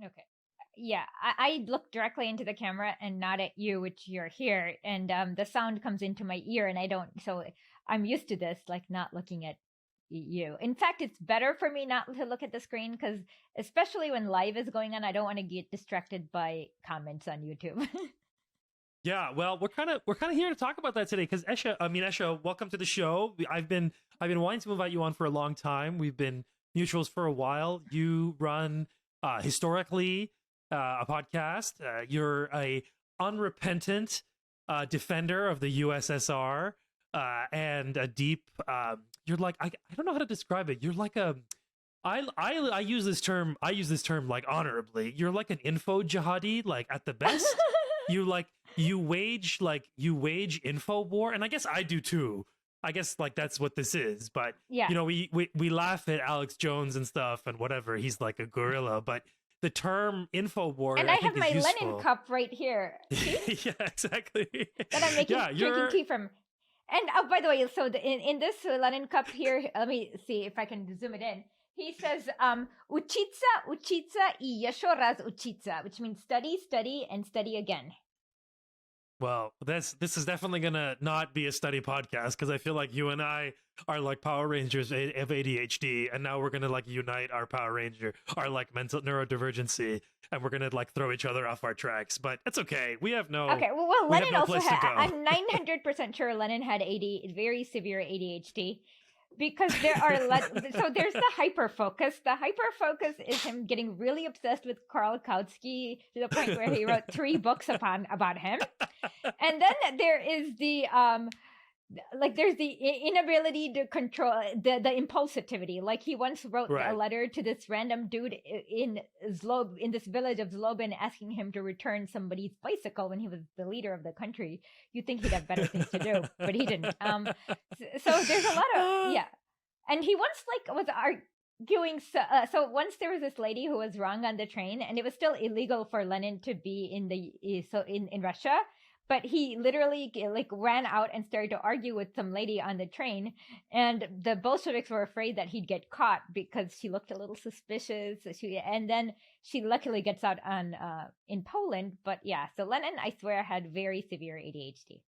Okay. Yeah, I look directly into the camera and not at you, which you're here, and the sound comes into my ear, and I don't. So I'm used to this, like not looking at you. In fact, it's better for me not to look at the screen because, especially when live is going on, I don't want to get distracted by comments on YouTube. Yeah, well, we're kind of here to talk about that today because Esha, welcome to the show. I've been wanting to invite you on for a long time. We've been mutuals for a while. You run historically a podcast. You're a unrepentant defender of the USSR and a deep. You're like I don't know how to describe it. You're like a I use this term like honorably. You're like an info jihadi, like at the best. You like you wage info war, and I guess I do too. I guess like that's what this is. But Yeah. we laugh at Alex Jones and stuff and whatever. He's like a gorilla, but the term info war, And I think have my is Lenin cup right here. See? Yeah, exactly. That I'm making Yeah, drinking tea from. And oh, by the way, so in this Lenin cup here, let me see if I can zoom it in. He says, "Uchitsa, uchitsa y yesho raz uchitsa," which means study, study, and study again. Well, this is definitely gonna not be a study podcast because I feel like you and I are like Power Rangers of ADHD, and now we're gonna like unite our Power Ranger, our like mental neurodivergency, and we're gonna like throw each other off our tracks. But it's okay. We have no. Okay, well, we Lenin have no also place to had. go. I'm 900% sure Lenin had very severe ADHD. Because there are so there's the hyper focus. The hyper focus is him getting really obsessed with Karl Kautsky to the point where he wrote 3 books about him. And then there is the there's the inability to control the impulsivity. Like he once wrote Right. a letter to this random dude in in this village of Zlobin, asking him to return somebody's bicycle when he was the leader of the country. You'd think he'd have better things to do, but he didn't. So there's a lot of and he once was arguing. So once there was this lady who was wrong on the train, and it was still illegal for Lenin to be in Russia. But he literally ran out and started to argue with some lady on the train, and the Bolsheviks were afraid that he'd get caught because she looked a little suspicious. And then she luckily gets out in Poland. But yeah, so Lenin, I swear, had very severe ADHD.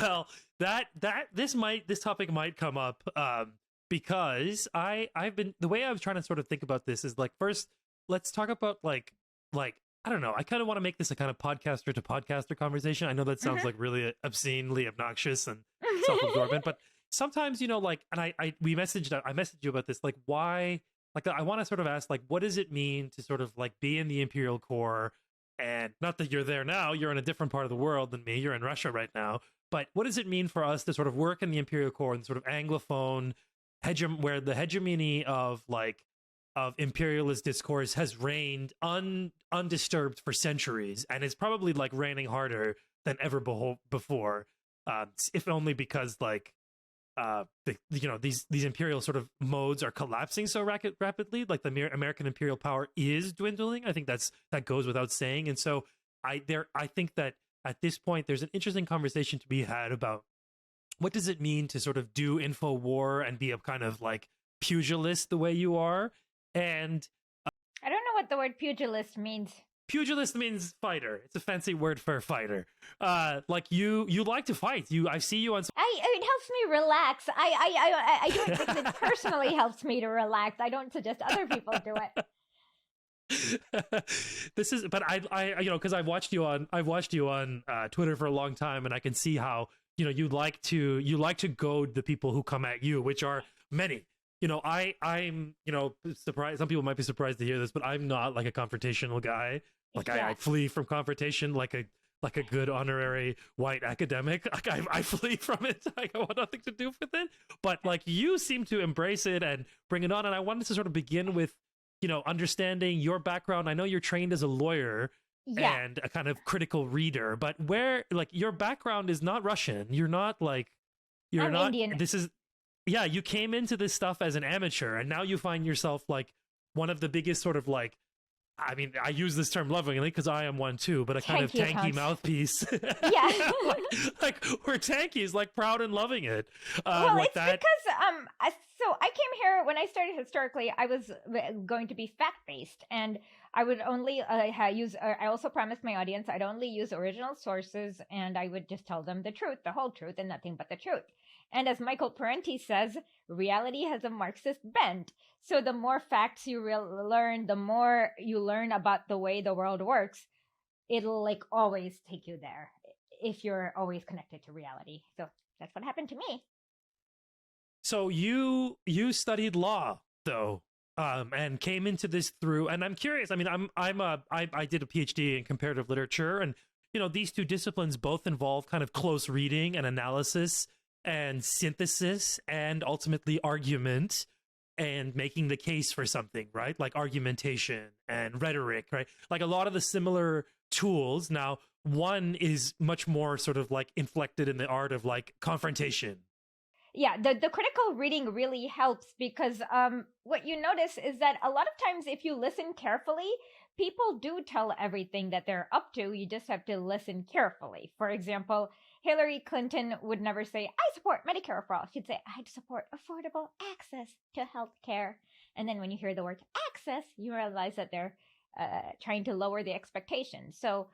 Well, this topic might come up because I've been, the way I was trying to sort of think about this is like, first let's talk about like I don't know. I kind of want to make this a kind of podcaster to podcaster conversation. I know that sounds like really obscenely obnoxious and self-absorbent, but sometimes, like, and I messaged you about this, like, why, like, I want to sort of ask, like, what does it mean to sort of like be in the Imperial Corps? And not that you're there now, you're in a different part of the world than me. You're in Russia right now. But what does it mean for us to sort of work in the Imperial Corps and sort of Anglophone where the hegemony of imperialist discourse has reigned undisturbed for centuries, and is probably like reigning harder than ever before, if only because like these imperial sort of modes are collapsing so rapidly. Like the American imperial power is dwindling. I think that goes without saying. And so I think that at this point there's an interesting conversation to be had about what does it mean to sort of do info war and be a kind of like pugilist the way you are. And I don't know what the word pugilist means. Pugilist means fighter. It's a fancy word for fighter. Like you like to fight. I see you on. It helps me relax. I do it because it personally helps me to relax. I don't suggest other people do it. This is, but I because I've watched you on Twitter for a long time, and I can see how you like to goad the people who come at you, which are many. I'm surprised. Some people might be surprised to hear this, but I'm not like a confrontational guy. Like I flee from confrontation like a good honorary white academic. Like I flee from it. I want nothing to do with it. But like you seem to embrace it and bring it on. And I wanted to sort of begin with, understanding your background. I know you're trained as a lawyer and a kind of critical reader, but where like your background is not Russian. You're not Indian. This is. Yeah, you came into this stuff as an amateur, and now you find yourself like one of the biggest sort of like, I mean, I use this term lovingly because I am one too, but a kind of tanky mouthpiece. Yeah. like we're tankies, like proud and loving it. Well, like it's that. Because So I came here when I started historically. I was going to be fact-based, and I would only use. I also promised my audience I'd only use original sources, and I would just tell them the truth, the whole truth, and nothing but the truth. And as Michael Parenti says, reality has a Marxist bent. So the more facts you learn, the more you learn about the way the world works, it'll like always take you there if you're always connected to reality. So that's what happened to me. So you studied law though, and came into this through. And I'm curious. I mean, I did a PhD in comparative literature, and these two disciplines both involve kind of close reading and analysis and synthesis and ultimately argument and making the case for something, right? Like argumentation and rhetoric, right? Like a lot of the similar tools. Now, one is much more sort of like inflected in the art of like confrontation. Yeah, the critical reading really helps because what you notice is that a lot of times if you listen carefully, people do tell everything that they're up to. You just have to listen carefully. For example, Hillary Clinton would never say, I support Medicare for all. She'd say, I support affordable access to health care. And then when you hear the word access, you realize that they're trying to lower the expectations. So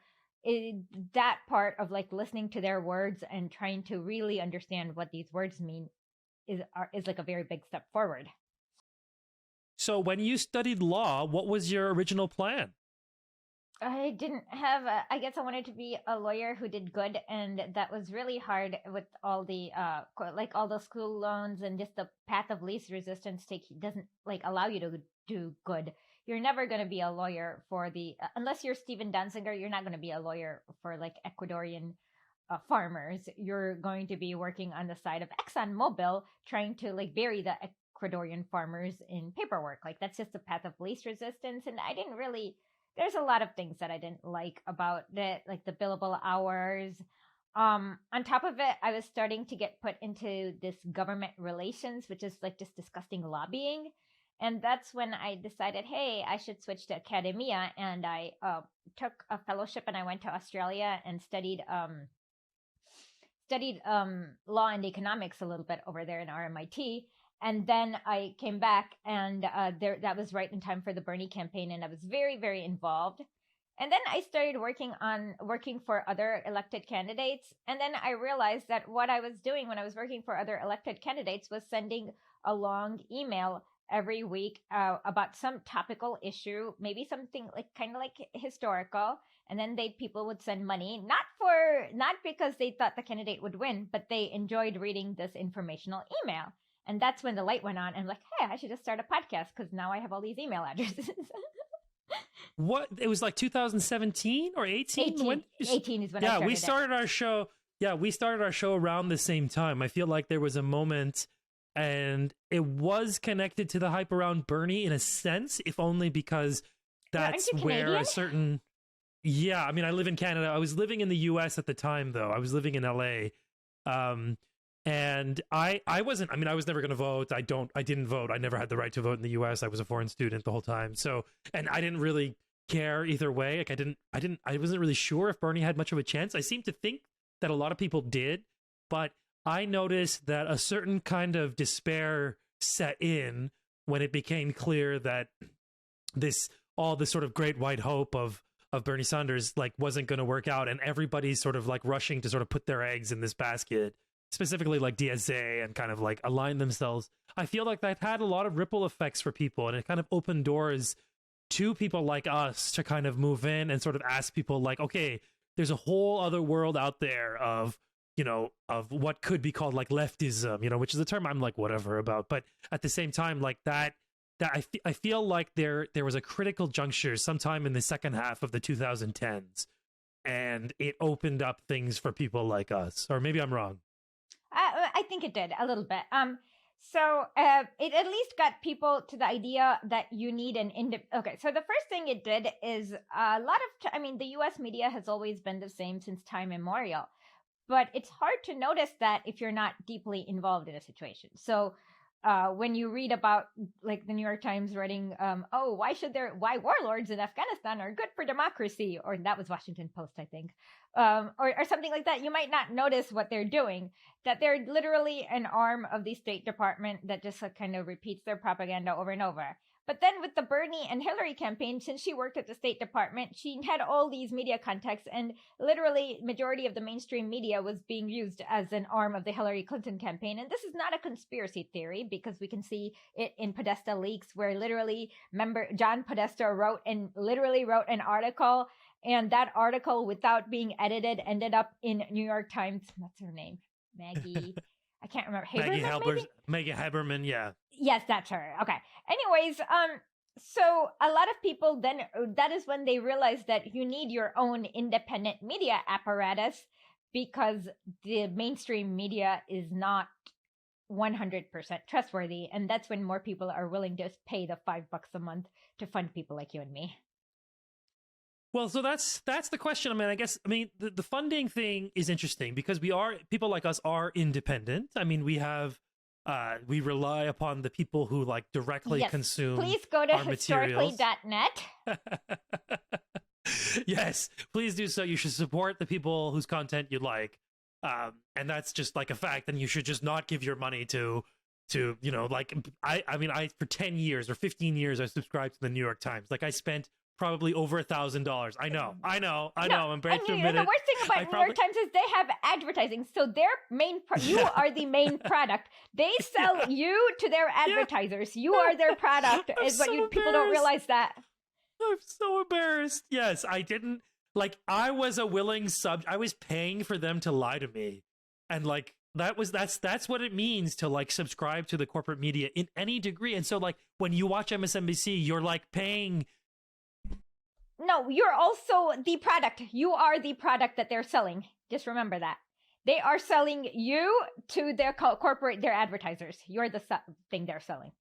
that part of like listening to their words and trying to really understand what these words mean is like a very big step forward. So when you studied law, what was your original plan? I didn't have I guess I wanted to be a lawyer who did good, and that was really hard with all the like all the school loans and just the path of least resistance doesn't like allow you to do good. You're never going to be a lawyer for the unless you're Steven Danziger, you're not going to be a lawyer for like Ecuadorian farmers. You're going to be working on the side of ExxonMobil trying to like bury the Ecuadorian farmers in paperwork. Like that's just the path of least resistance, and I didn't really there's a lot of things that I didn't like about it, like the billable hours. On top of it, I was starting to get put into this government relations, which is like just disgusting lobbying. And that's when I decided, hey, I should switch to academia. And I took a fellowship and I went to Australia and studied law and economics a little bit over there in RMIT. And then I came back, and that was right in time for the Bernie campaign, and I was very, very involved. And then I started working for other elected candidates. And then I realized that what I was doing when I was working for other elected candidates was sending a long email every week about some topical issue, maybe something like kind of like historical. And then people would send money, not because they thought the candidate would win, but they enjoyed reading this informational email. And that's when the light went on. And I'm like, hey, I should just start a podcast because now I have all these email addresses. What? It was like 2017 or 18? 18 is when I started. We started our show. Yeah, we started our show around the same time. I feel like there was a moment, and it was connected to the hype around Bernie in a sense, if only because that's where a certain... Yeah, I mean, I live in Canada. I was living in the US at the time, though. I was living in LA. And I wasn't, I mean, I was never going to vote. I didn't vote. I never had the right to vote in the US. I was a foreign student the whole time. So, and I didn't really care either way. Like I wasn't really sure if Bernie had much of a chance. I seem to think that a lot of people did, but I noticed that a certain kind of despair set in when it became clear that all this sort of great white hope of Bernie Sanders like wasn't going to work out, and everybody's sort of like rushing to sort of put their eggs in this basket, specifically like DSA, and kind of like align themselves. I feel like that had a lot of ripple effects for people, and it kind of opened doors to people like us to kind of move in and sort of ask people like, okay, there's a whole other world out there of what could be called like leftism, which is a term I'm like whatever about, but at the same time, like that I feel like there was a critical juncture sometime in the second half of the 2010s, and it opened up things for people like us. Or maybe I'm wrong. I think it did a little bit. So it at least got people to the idea that you need an okay. So the first thing it did is a lot of, the U.S. media has always been the same since time immemorial, but it's hard to notice that if you're not deeply involved in a situation. So when you read about like the New York Times writing, oh, why warlords in Afghanistan are good for democracy, or that was Washington Post, I think, or something like that, you might not notice what they're doing, that they're literally an arm of the State Department that just kind of repeats their propaganda over and over. But then with the Bernie and Hillary campaign, since she worked at the State Department, she had all these media contacts, and literally majority of the mainstream media was being used as an arm of the Hillary Clinton campaign. And this is not a conspiracy theory, because we can see it in Podesta leaks, where literally John Podesta wrote an article, and that article, without being edited, ended up in New York Times. What's her name? Maggie. I can't remember. Maggie Haberman, yeah. Yes, that's her. Okay. Anyways, so a lot of people then, that is when they realize that you need your own independent media apparatus, because the mainstream media is not 100% trustworthy. And that's when more people are willing to pay the $5 a month to fund people like you and me. Well, so that's the question. I mean, the funding thing is interesting, because people like us are independent. I mean, we rely upon the people who like directly consume. Please go to our historically.net. Yes, please do so. You should support the people whose content you like. And that's just like a fact. And you should just not give your money to like, I for 10 years or 15 years, I subscribed to the New York Times. Like, I spent probably over $1,000. I know. I'm brave to admit it. The worst thing about New York Times is they have advertising. So their you are the main product. They sell you to their advertisers. You are their product. People don't realize that. I'm so embarrassed. Yes, I didn't, like, I was a willing I was paying for them to lie to me. And like, that's what it means to like subscribe to the corporate media in any degree. And so like, when you watch MSNBC, you're like paying. No, you're also the product. You are the product that they're selling. Just remember that. They are selling you to their their advertisers. You're the thing they're selling.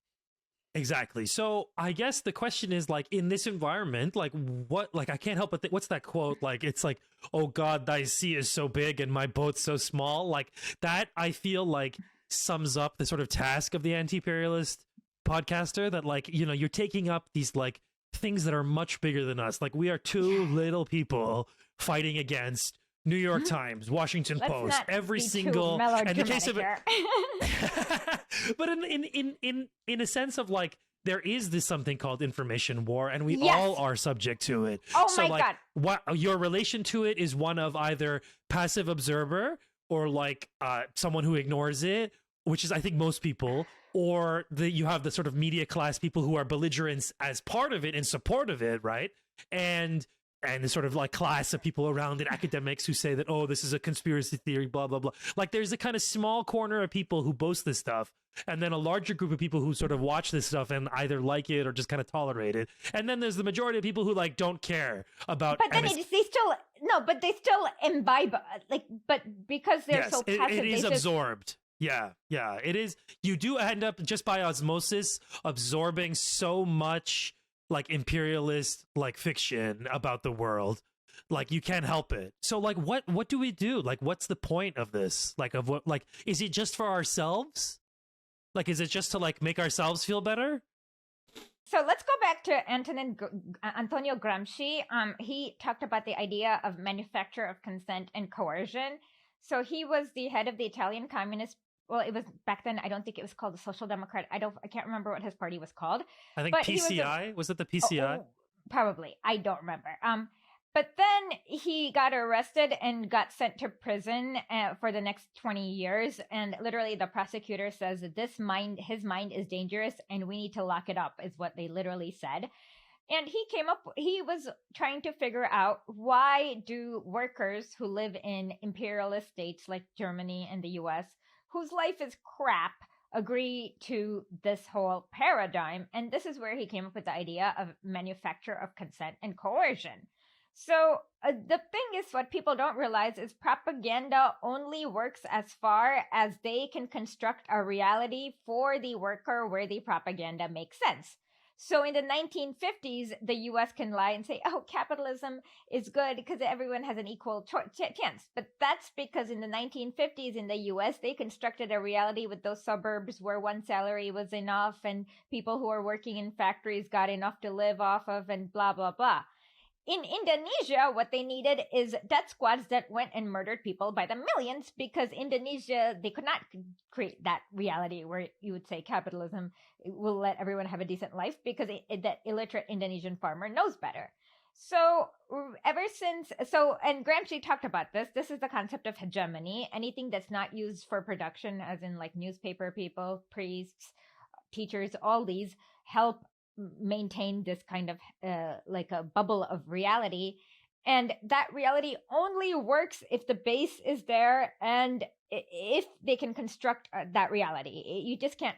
Exactly. So I guess the question is, like, in this environment, like, what, like, I can't help but think, what's that quote? Like, it's like, oh God, thy sea is so big and my boat's so small. Like, that, I feel like, sums up the sort of task of the anti-imperialist podcaster, that, like, you're taking up these, like, things that are much bigger than us. Like, we are two little people fighting against New York Times, Washington Post, every single, and the case of it. But in a sense of like, there is this something called information war, and we all are subject to it. Oh so my like, God. what your relation to it is one of either passive observer or like someone who ignores it, which is I think most people, or you have the sort of media class people who are belligerents as part of it, in support of it, right? And the sort of like class of people around it, academics who say that, oh, this is a conspiracy theory, blah, blah, blah. Like, there's a kind of small corner of people who boast this stuff, and then a larger group of people who sort of watch this stuff and either like it or just kind of tolerate it. And then there's the majority of people who like don't care about. But then they still imbibe, like, but because they're so passive, it is absorbed. Yeah, it is. You do end up just by osmosis absorbing so much like imperialist like fiction about the world, like you can't help it. So like, what do we do? Like, what's the point of this? Like, of what, like, is it just for ourselves? Like, is it just to like make ourselves feel better? So let's go back to Antonio Gramsci. He talked about the idea of manufacture of consent and coercion. So he was the head of the Italian Communist. Well, it was back then. I don't think it was called the Social Democrat. I can't remember what his party was called. I think PCI. Was it the PCI? Probably. I don't remember. But then he got arrested and got sent to prison for the next 20 years. And literally the prosecutor says that his mind is dangerous and we need to lock it up, is what they literally said. And he was trying to figure out, why do workers who live in imperialist states like Germany and the US, whose life is crap, agree to this whole paradigm? And this is where he came up with the idea of manufacture of consent and coercion. So the thing is, what people don't realize is propaganda only works as far as they can construct a reality for the worker where the propaganda makes sense. So in the 1950s, the US can lie and say, oh, capitalism is good because everyone has an equal chance. But that's because in the 1950s in the US, they constructed a reality with those suburbs where one salary was enough and people who are working in factories got enough to live off of and blah, blah, blah. In Indonesia, what they needed is death squads that went and murdered people by the millions because Indonesia, they could not create that reality where you would say capitalism will let everyone have a decent life because that illiterate Indonesian farmer knows better. So and Gramsci talked about this. This is the concept of hegemony. Anything that's not used for production, as in like newspaper people, priests, teachers, all these help maintain this kind of like a bubble of reality, and that reality only works if the base is there and if they can construct that reality. You just can't,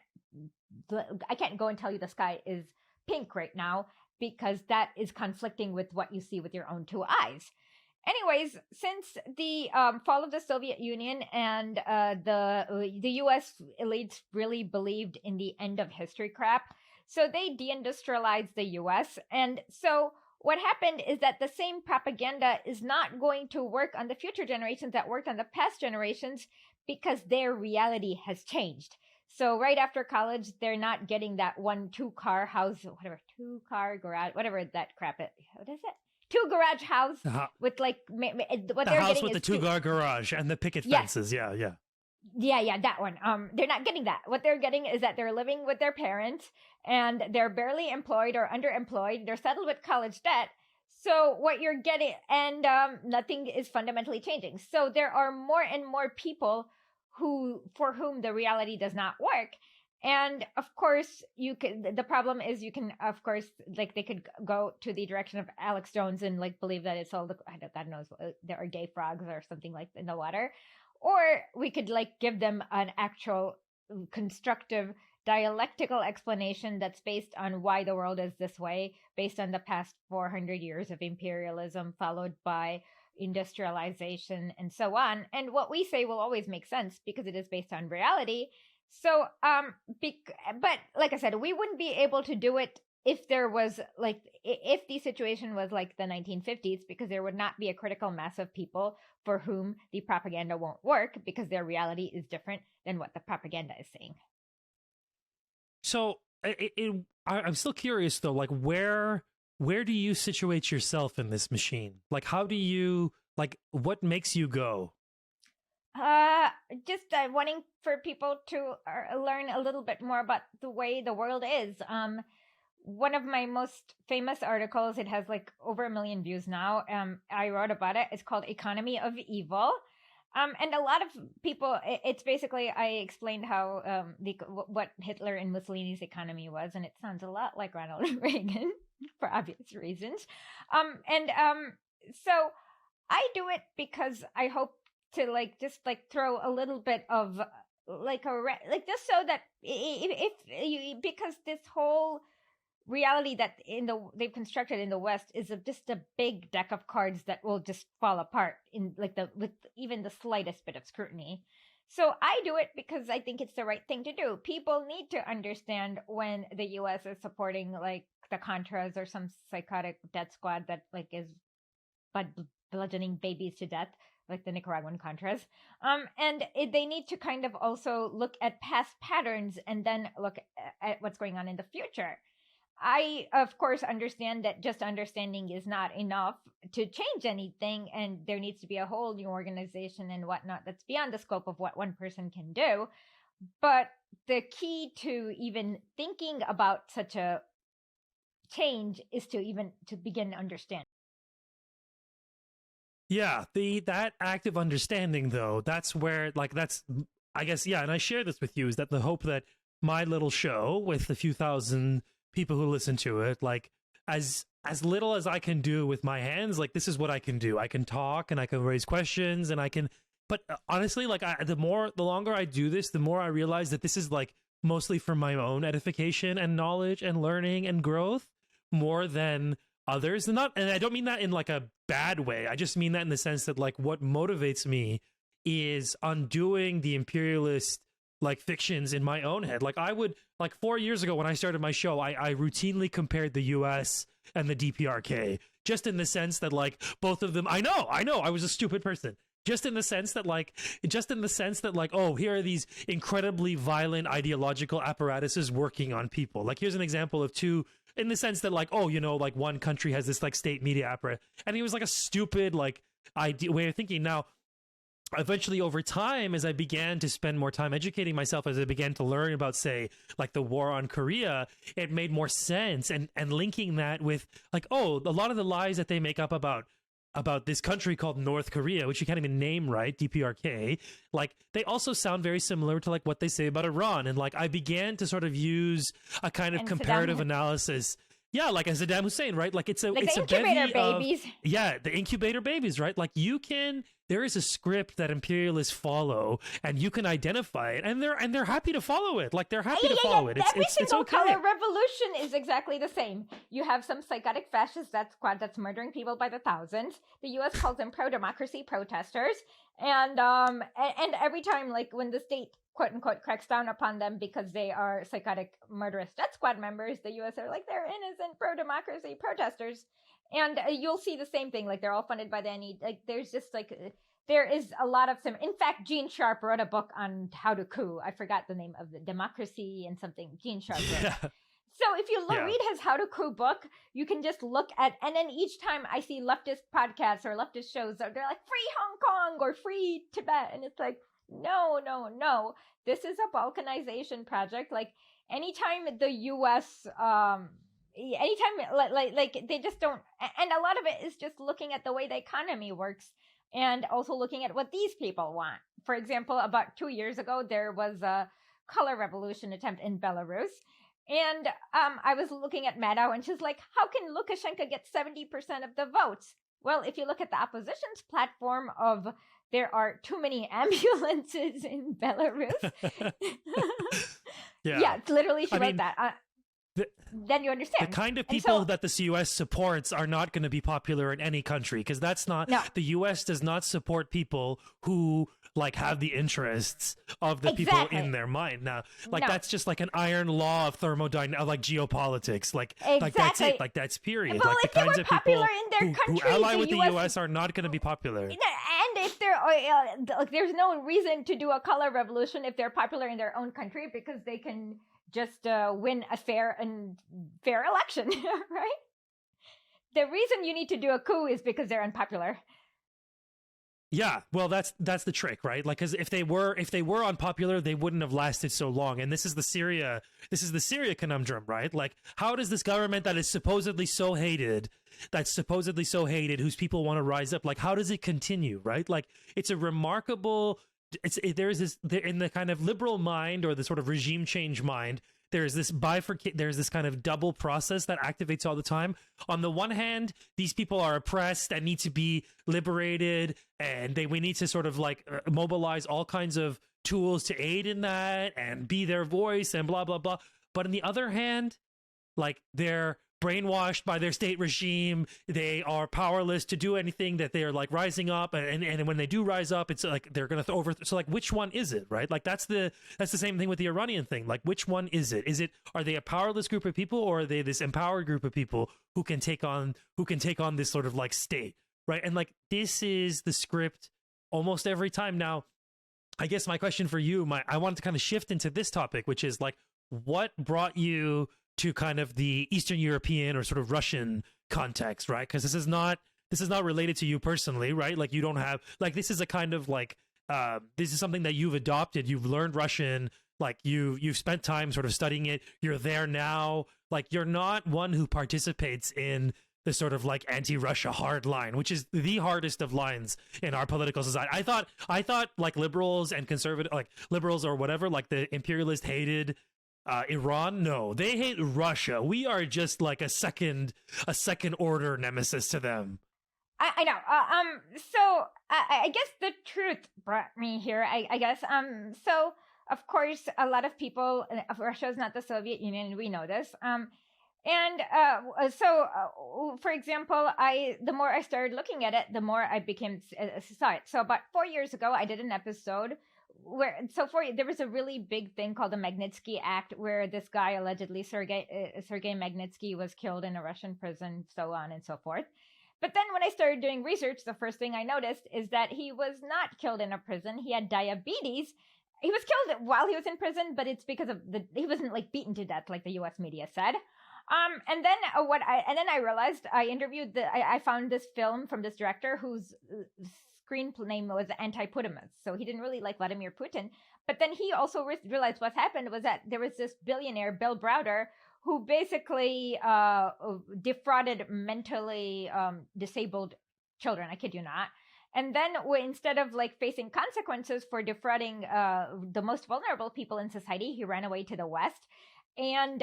I can't go and tell you the sky is pink right now because that is conflicting with what you see with your own two eyes. Anyways, since the fall of the Soviet Union and the US elites really believed in the end of history crap, so they deindustrialized the US. And so what happened is that the same propaganda is not going to work on the future generations that worked on the past generations because their reality has changed. So right after college, they're not getting that 2-car house, whatever, 2-car garage, whatever that crap is. What is it? 2-garage house with like what the they're house getting with the 2-car garage and the picket fences. Yeah. Yeah, that one. They're not getting that. What they're getting is that they're living with their parents and they're barely employed or underemployed. They're settled with college debt. So what you're getting, and nothing is fundamentally changing. So there are more and more people for whom the reality does not work. And of course, the problem is you can, of course, like they could go to the direction of Alex Jones and like believe that it's all God knows, there are gay frogs or something like in the water. Or we could like give them an actual constructive dialectical explanation that's based on why the world is this way, based on the past 400 years of imperialism followed by industrialization and so on. And what we say will always make sense because it is based on reality. So, but like I said, we wouldn't be able to do it if there was like, if the situation was like the 1950s, because there would not be a critical mass of people for whom the propaganda won't work because their reality is different than what the propaganda is saying. So I'm still curious though, like where do you situate yourself in this machine? Like, how do you, like, what makes you go? Just wanting for people to learn a little bit more about the way the world is. One of my most famous articles, it has like over 1 million views now. I wrote about it. It's called Economy of Evil. And a lot of people, it's basically, I explained how, what Hitler and Mussolini's economy was, and it sounds a lot like Ronald Reagan for obvious reasons. So I do it because I hope to like, just like throw a little bit of like just so that because this whole reality that they've constructed in the West is just a big deck of cards that will just fall apart in like with even the slightest bit of scrutiny. So I do it because I think it's the right thing to do. People need to understand when the US is supporting like the Contras or some psychotic death squad that like is bludgeoning babies to death, like the Nicaraguan Contras. They need to kind of also look at past patterns and then look at what's going on in the future. I, of course, understand that just understanding is not enough to change anything, and there needs to be a whole new organization and whatnot that's beyond the scope of what one person can do. But the key to even thinking about such a change is to begin understanding. Yeah, that active understanding, though, that's where, like, that's, I guess, yeah, and I share this with you, is that the hope that my little show with a few thousand people who listen to it, like, as little as I can do with my hands, like, this is what I can do. I can talk and I can raise questions and I can, but honestly, like, the longer I do this, the more I realize that this is like mostly for my own edification and knowledge and learning and growth more than others. And I don't mean that in like a bad way. I just mean that in the sense that like what motivates me is undoing the imperialist like fictions in my own head. Like I would like 4 years ago when I started my show, I routinely compared the US and the DPRK, just in the sense that like both of them, I know, I was a stupid person. Just in the sense that like, oh, here are these incredibly violent ideological apparatuses working on people. Like, here's an example of two, in the sense that like, oh, you know, like one country has this like state media apparatus, and it was like a stupid like way of thinking. Now, eventually over time, as I began to spend more time educating myself, as I began to learn about, say, like the war on Korea, it made more sense, and linking that with like, oh, a lot of the lies that they make up about this country called North Korea, which you can't even name right, DPRK, like they also sound very similar to like what they say about Iran. And like I began to sort of use a kind of comparative analysis. Yeah, like as Saddam Hussein, right? Like it's a like it's the a incubator bevy babies. the incubator babies, right? Like there is a script that imperialists follow, and you can identify it, and they're happy to follow it. Like they're happy to follow it. Every single okay. color revolution is exactly the same. You have some psychotic fascist squad that's murdering people by the thousands. The U.S. calls them pro-democracy protesters, and every time, like when the state quote unquote cracks down upon them because they are psychotic murderous death squad members, the U.S. are like, they're innocent pro-democracy protesters. And you'll see the same thing. Like they're all funded by the like there's just like there is a lot of in fact, Gene Sharp wrote a book on how to coup. I forgot the name of the democracy and something. Gene Sharp wrote. Yeah. So if you read his How to Coup book, you can just look at, and then each time I see leftist podcasts or leftist shows, they're like free Hong Kong or free Tibet, and it's like no. This is a balkanization project. Like anytime the U.S. anytime like they just don't, and a lot of it is just looking at the way the economy works and also looking at what these people want. For example, about 2 years ago there was a color revolution attempt in Belarus, and I was looking at Maddow, and she's like, how can Lukashenko get 70% of the votes? Well, if you look at the opposition's platform of there are too many ambulances in Belarus. Yeah, it's literally she wrote that. Then you understand. The kind of people that the U.S. supports are not going to be popular in any country, because that's not the U.S. does not support people who like have the interests of the people in their mind. Now, like that's just like an iron law of thermodynamics, like geopolitics. Like that's it. Like that's period. Well, like the kinds of people who ally with the U.S. are not going to be popular. And if they're like, there's no reason to do a color revolution if they're popular in their own country, because they can just win a fair election, right? The reason you need to do a coup is because they're unpopular. Yeah, well, that's the trick, right? Like, because if they were unpopular, they wouldn't have lasted so long. And this is the Syria conundrum, right? Like, how does this government that is supposedly so hated, whose people want to rise up, like, how does it continue, right? Like, it's a remarkable. There's this in the kind of liberal mind, or the sort of regime change mind, there's this there's this kind of double process that activates all the time. On the one hand, these people are oppressed and need to be liberated, and we need to sort of like mobilize all kinds of tools to aid in that and be their voice and blah blah blah. But on the other hand, like, they're brainwashed by their state regime, they are powerless to do anything, that they're like rising up, and when they do rise up, it's like they're gonna so like, which one is it, right? Like that's the same thing with the Iranian thing. Like, which one is it? Are they a powerless group of people, or are they this empowered group of people who can take on this sort of like state, right? And like, this is the script almost every time. Now, I guess my question for you, I wanted to kind of shift into this topic, which is like, what brought you to kind of the Eastern European or sort of Russian context, right? Because this is not related to you personally, right? Like, you don't have, like, this is a kind of like, this is something that you've adopted. You've learned Russian, like you've spent time sort of studying it. You're there now. Like, you're not one who participates in the sort of like anti-Russia hard line, which is the hardest of lines in our political society. I thought like liberals and conservative, like liberals or whatever, like the imperialist hated Iran. No, they hate Russia. We are just like a second order nemesis to them. I know. So I guess the truth brought me here. I guess. So of course, a lot of people. Russia is not the Soviet Union. We know this. For example, the more I started looking at it, the more I became saw it. So about 4 years ago, I did an episode there was a really big thing called the Magnitsky Act, where this guy allegedly Sergei Magnitsky was killed in a Russian prison, so on and so forth. But then when I started doing research, the first thing I noticed is that he was not killed in a prison. He had diabetes. He was killed while he was in prison, but it's because of he wasn't like beaten to death like the U.S. media said. And then I realized I found this film from this director whose screen name was Anti-Putimus. So he didn't really like Vladimir Putin. But then he also realized what happened was that there was this billionaire, Bill Browder, who basically defrauded mentally disabled children. I kid you not. And then instead of like facing consequences for defrauding the most vulnerable people in society, he ran away to the West. And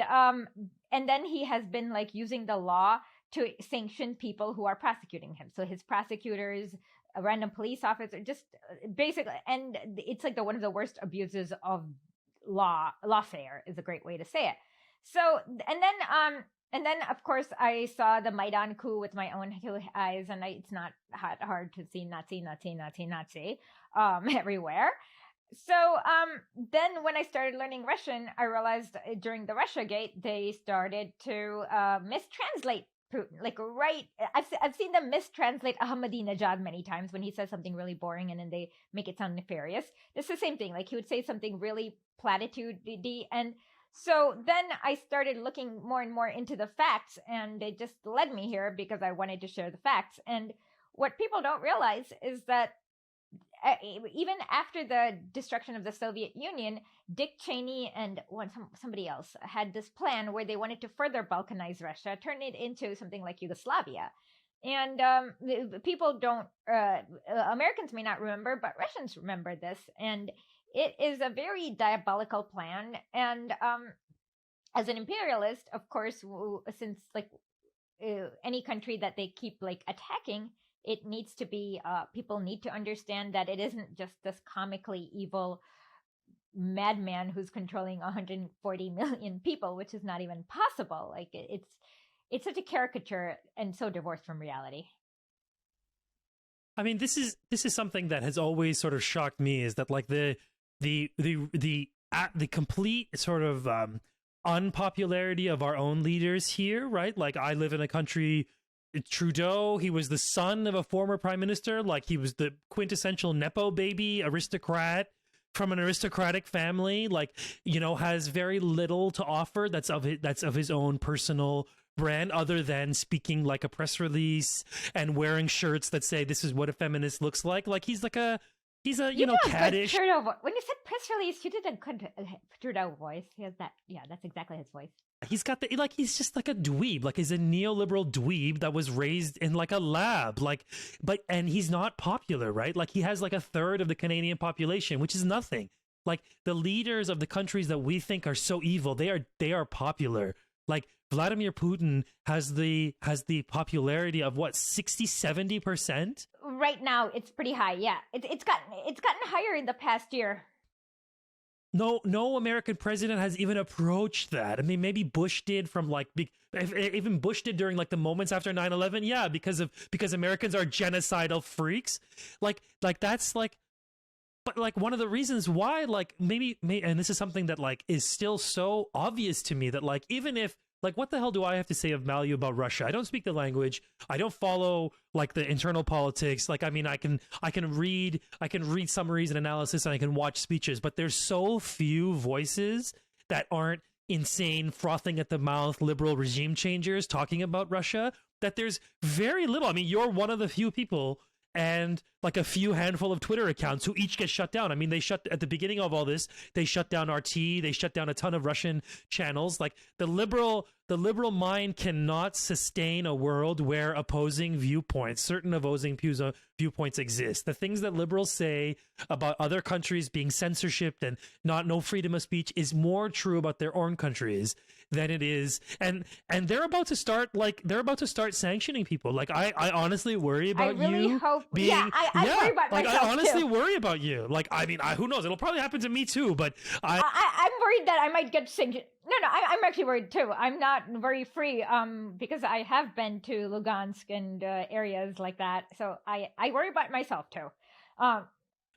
then he has been like using the law to sanction people who are prosecuting him. So his prosecutors, a random police officer, just basically, and it's like one of the worst abuses of lawfare is a great way to say it. So, and then of course I saw the Maidan coup with my own two eyes, and it's not hard to see Nazi everywhere. So then when I started learning Russian, I realized during the Russiagate, they started to mistranslate Putin. I've seen them mistranslate Ahmadinejad many times when he says something really boring and then they make it sound nefarious. It's the same thing. Like he would say something really platitude-y. And so then I started looking more and more into the facts, and it just led me here because I wanted to share the facts. And what people don't realize is that even after the destruction of the Soviet Union, Dick Cheney and somebody else had this plan where they wanted to further Balkanize Russia, turn it into something like Yugoslavia. And people don't, Americans may not remember, but Russians remember this. And it is a very diabolical plan. And as an imperialist, of course, since like any country that they keep like attacking, it needs to be, people need to understand that it isn't just this comically evil madman who's controlling 140 million people, which is not even possible. Like it's such a caricature and so divorced from reality. I mean, this is something that has always sort of shocked me, is that like the complete sort of unpopularity of our own leaders here, right? Like I live in a country, Trudeau, he was the son of a former prime minister. Like he was the quintessential Nepo baby aristocrat from an aristocratic family, like, you know, has very little to offer that's of his own personal brand, other than speaking like a press release and wearing shirts that say this is what a feminist looks like. Like he's a caddish. When you said press release, you did a good Trudeau voice. He has that. Yeah, that's exactly his voice. He's got he's just like a dweeb, like he's a neoliberal dweeb that was raised in like a lab, and he's not popular, right? Like he has like a third of the Canadian population, which is nothing. Like the leaders of the countries that we think are so evil, they are popular. Like Vladimir Putin has the popularity of what, 60-70%? Right now it's pretty high. Yeah. It's gotten higher in the past year. No American president has even approached that. I mean, maybe Bush did even Bush did during like the moments after 9/11. Yeah, because Americans are genocidal freaks. Like that's like, but like one of the reasons why, like maybe, and this is something that like is still so obvious to me, that like even if, like, what the hell do I have to say of value about Russia? I don't speak the language. I don't follow like the internal politics. Like, I mean, I can read summaries and analysis, and I can watch speeches, but there's so few voices that aren't insane, frothing at the mouth, liberal regime changers talking about Russia, that there's very little. I mean, you're one of the few people, and like a few handful of Twitter accounts who each get shut down. I mean, at the beginning of all this, they shut down RT, they shut down a ton of Russian channels. Like the liberal mind cannot sustain a world where certain opposing viewpoints exist. The things that liberals say about other countries being censorship and no freedom of speech is more true about their own countries than it is. And they're about to start sanctioning people. Like I honestly worry about you. I really hope. I worry about myself I honestly too. worry about you. Like, I mean, who knows? It'll probably happen to me too, but I'm worried that I might get sanctioned. No, I'm actually worried too. I'm not very free because I have been to Lugansk and areas like that. So I worry about myself too.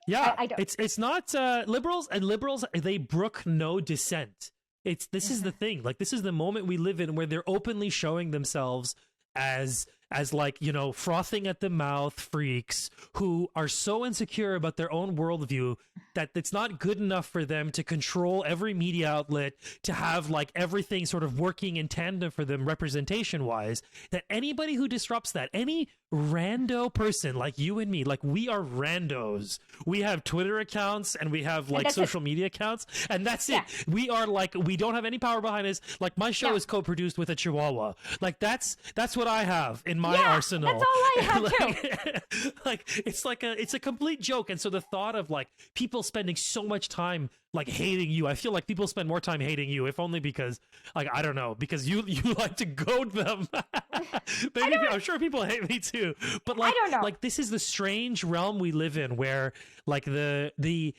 Yeah, I don't. it's not liberals, and liberals, they brook no dissent. This is the thing. Like, this is the moment we live in where they're openly showing themselves as like, you know, frothing at the mouth freaks who are so insecure about their own worldview that it's not good enough for them to control every media outlet, to have like everything sort of working in tandem for them representation wise, that anybody who disrupts that, any rando person like you and me, like, we are randos. We have Twitter accounts and we have like social media accounts, and that's it. We are like, we don't have any power behind us. Like, my show is co-produced with a Chihuahua. Like, that's what I have in my arsenal. That's all I have too. Like, it's a complete joke. And so the thought of like people spending so much time like hating you, I feel like people spend more time hating you, if only because, like, I don't know, because you like to goad them. Maybe I'm sure people hate me too, but like, I don't know. Like, this is the strange realm we live in where like the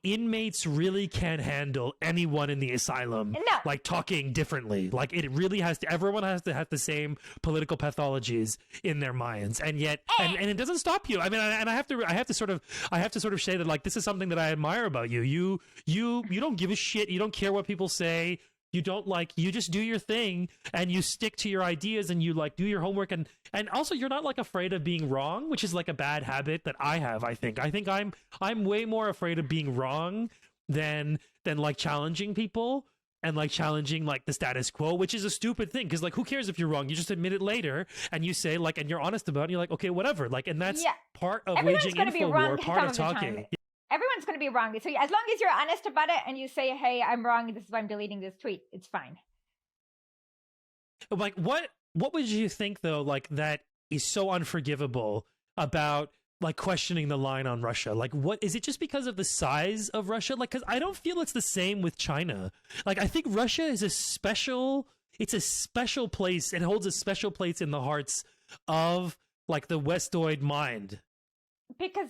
inmates really can't handle anyone in the asylum like talking differently. Like, it really has to, everyone has to have the same political pathologies in their minds, and yet and it doesn't stop you. I mean, and I have to sort of say that, like, this is something that I admire about you. You don't give a shit. You don't care what people say. You don't, like, you just do your thing and you stick to your ideas and you like do your homework, and also you're not like afraid of being wrong, which is like a bad habit that I have. I think I'm way more afraid of being wrong than like challenging people and like challenging like the status quo, which is a stupid thing, because like, who cares if you're wrong? You just admit it later and you say, like, and you're honest about it, and you're like, okay, whatever, like, and that's part of waging info war, part of talking. Everyone's going to be wrong. So as long as you're honest about it and you say, hey, I'm wrong, this is why I'm deleting this tweet, it's fine. Like, what would you think, though, like, that is so unforgivable about like questioning the line on Russia? Like, what is it, just because of the size of Russia? Like, because I don't feel it's the same with China. Like, I think Russia is a special place. It holds a special place in the hearts of like the Westoid mind. Because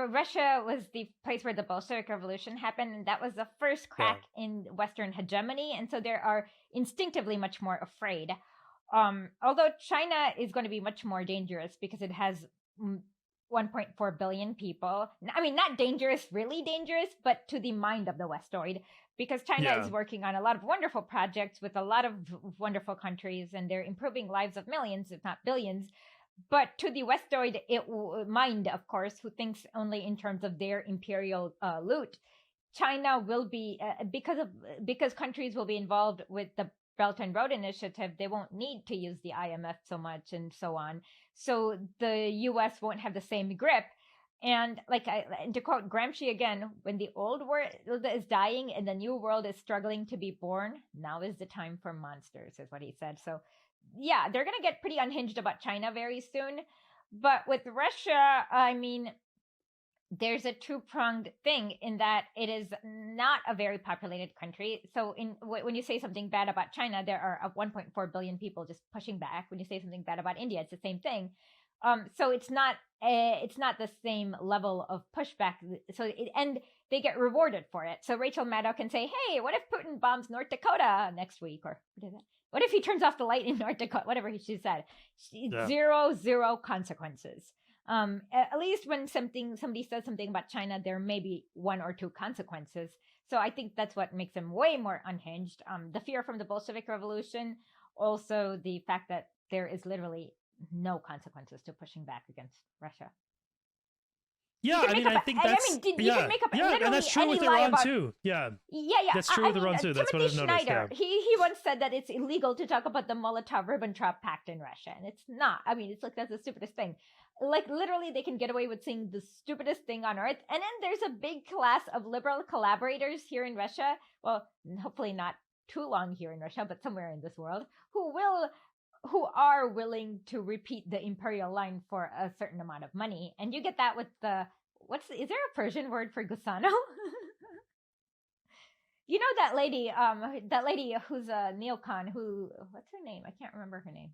Russia was the place where the Bolshevik Revolution happened, and that was the first crack in Western hegemony, and so they are instinctively much more afraid. Although China is going to be much more dangerous because it has 1.4 billion people. I mean, not dangerous, really dangerous, but to the mind of the Westoid, because China is working on a lot of wonderful projects with a lot of wonderful countries, and they're improving lives of millions, if not billions. But to the Westoid mind, of course, who thinks only in terms of their imperial loot, China will be, because countries will be involved with the Belt and Road Initiative, they won't need to use the IMF so much and so on. So the US won't have the same grip. And like, to quote Gramsci again, when the old world is dying and the new world is struggling to be born, now is the time for monsters, is what he said. So yeah, they're going to get pretty unhinged about China very soon. But with Russia, I mean, there's a two-pronged thing in that it is not a very populated country. So when you say something bad about China, there are 1.4 billion people just pushing back. When you say something bad about India, it's the same thing. So it's not the same level of pushback. And they get rewarded for it. So Rachel Maddow can say, hey, what if Putin bombs North Dakota next week? Or what if he turns off the light in North Dakota? Whatever she said. Zero consequences. At least when somebody says something about China, there may be one or two consequences. So I think that's what makes them way more unhinged. The fear from the Bolshevik Revolution, also the fact that there is literally no consequences to pushing back against Russia. Yeah, I mean, I think that's... I mean, you can make up literally and that's true any with lie Iran about... too. Yeah. That's true with Iran too. That's what I've noticed. Schneider, he once said that it's illegal to talk about the Molotov-Ribbentrop Pact in Russia, and it's not. I mean, it's like, that's the stupidest thing. Like, literally, they can get away with saying the stupidest thing on earth. And then there's a big class of liberal collaborators here in Russia. Well, hopefully not too long here in Russia, but somewhere in this world, who are willing to repeat the imperial line for a certain amount of money. And you get that with is there a Persian word for gusano? You know that lady who's a neocon what's her name? I can't remember her name.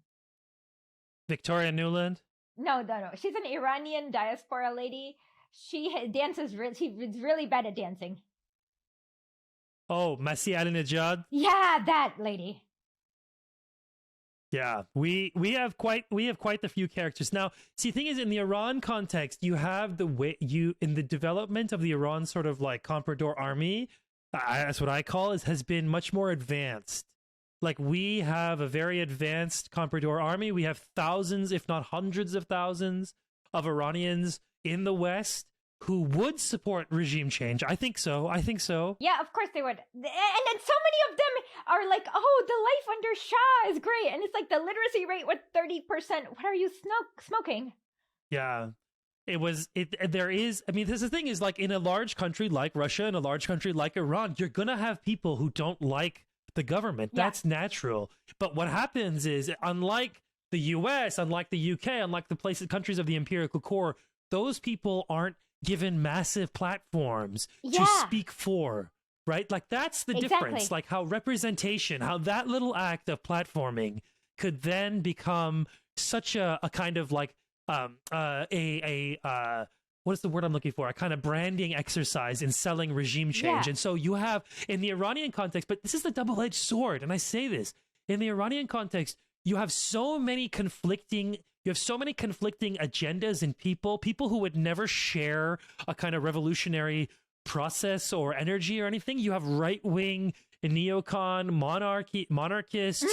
Victoria Nuland? No. She's an Iranian diaspora lady. She dances, she's really bad at dancing. Oh, Masih Alinejad? Yeah, that lady. Yeah, we have quite the few characters now. See, thing is, in the Iran context, you have the way you in the development of the Iran sort of like comprador army. That's what I call is has been much more advanced. Like we have a very advanced comprador army. We have thousands, if not hundreds of thousands, of Iranians in the West who would support regime change. I think so. I think so. Yeah, of course they would. And then so many of them are like, oh, the life under Shah is great. And it's like the literacy rate was 30%. What are you smoking? Yeah. There is, I mean, this is the thing is like in a large country like Russia and a large country like Iran, you're going to have people who don't like the government. That's natural. But what happens is, unlike the US, unlike the UK, unlike the countries of the Imperial core, those people aren't given massive platforms to speak for, right? Like that's the difference. Like how representation, how that little act of platforming could then become such a kind of like what is the word I'm looking for? A kind of branding exercise in selling regime change. And so you have in the Iranian context, but this is the double-edged sword, and I say this in the Iranian context, you have so many conflicting agendas and people who would never share a kind of revolutionary process or energy or anything. You have right-wing neocon monarchists.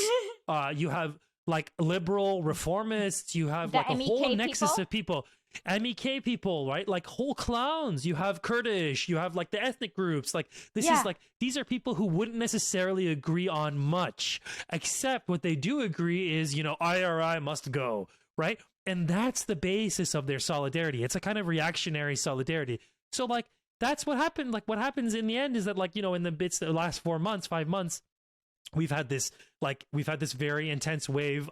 You have like liberal reformists. You have like a whole nexus of people. MEK people, right? Like whole clowns. You have Kurdish. You have like the ethnic groups. Like this is like, these are people who wouldn't necessarily agree on much, except what they do agree is, IRI must go, right? And that's the basis of their solidarity. It's a kind of reactionary solidarity. So like, that's what happened. Like what happens in the end is that like, in the last 5 months, we've had this very intense wave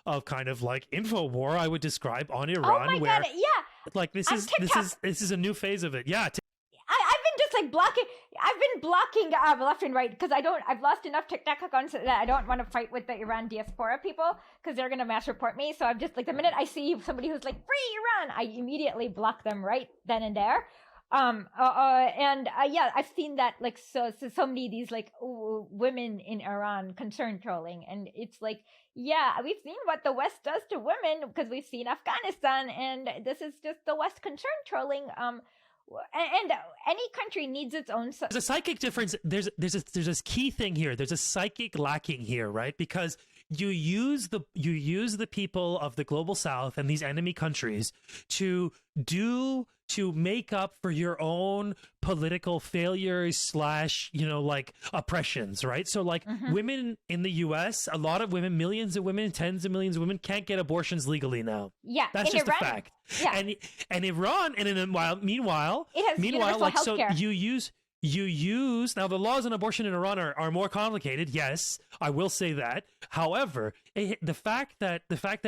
of kind of like info war, I would describe, on Iran. Oh my God, yeah. Like this is a new phase of it. Yeah. I've been just like blocking. I've been blocking left and right because I've lost enough TikTok accounts that I don't want to fight with the Iran diaspora people because they're gonna mass report me. So I'm just like, the minute I see somebody who's like free Iran, I immediately block them right then and there. I've seen that like so many of these like women in Iran concern trolling, and it's like, yeah, we've seen what the West does to women because we've seen Afghanistan, and this is just the West concern trolling. And any country needs its own. There's a psychic difference. There's this key thing here. There's a psychic lacking here, right? Because you use the people of the global South and these enemy countries to make up for your own political failures / like oppressions, right? So like women in the US, a lot of women, millions of women, tens of millions of women can't get abortions legally now. Yeah, that's just Iran, a fact. Yeah, and Iran, meanwhile, like so you use now the laws on abortion in Iran are more complicated. Yes, I will say that. However, the fact that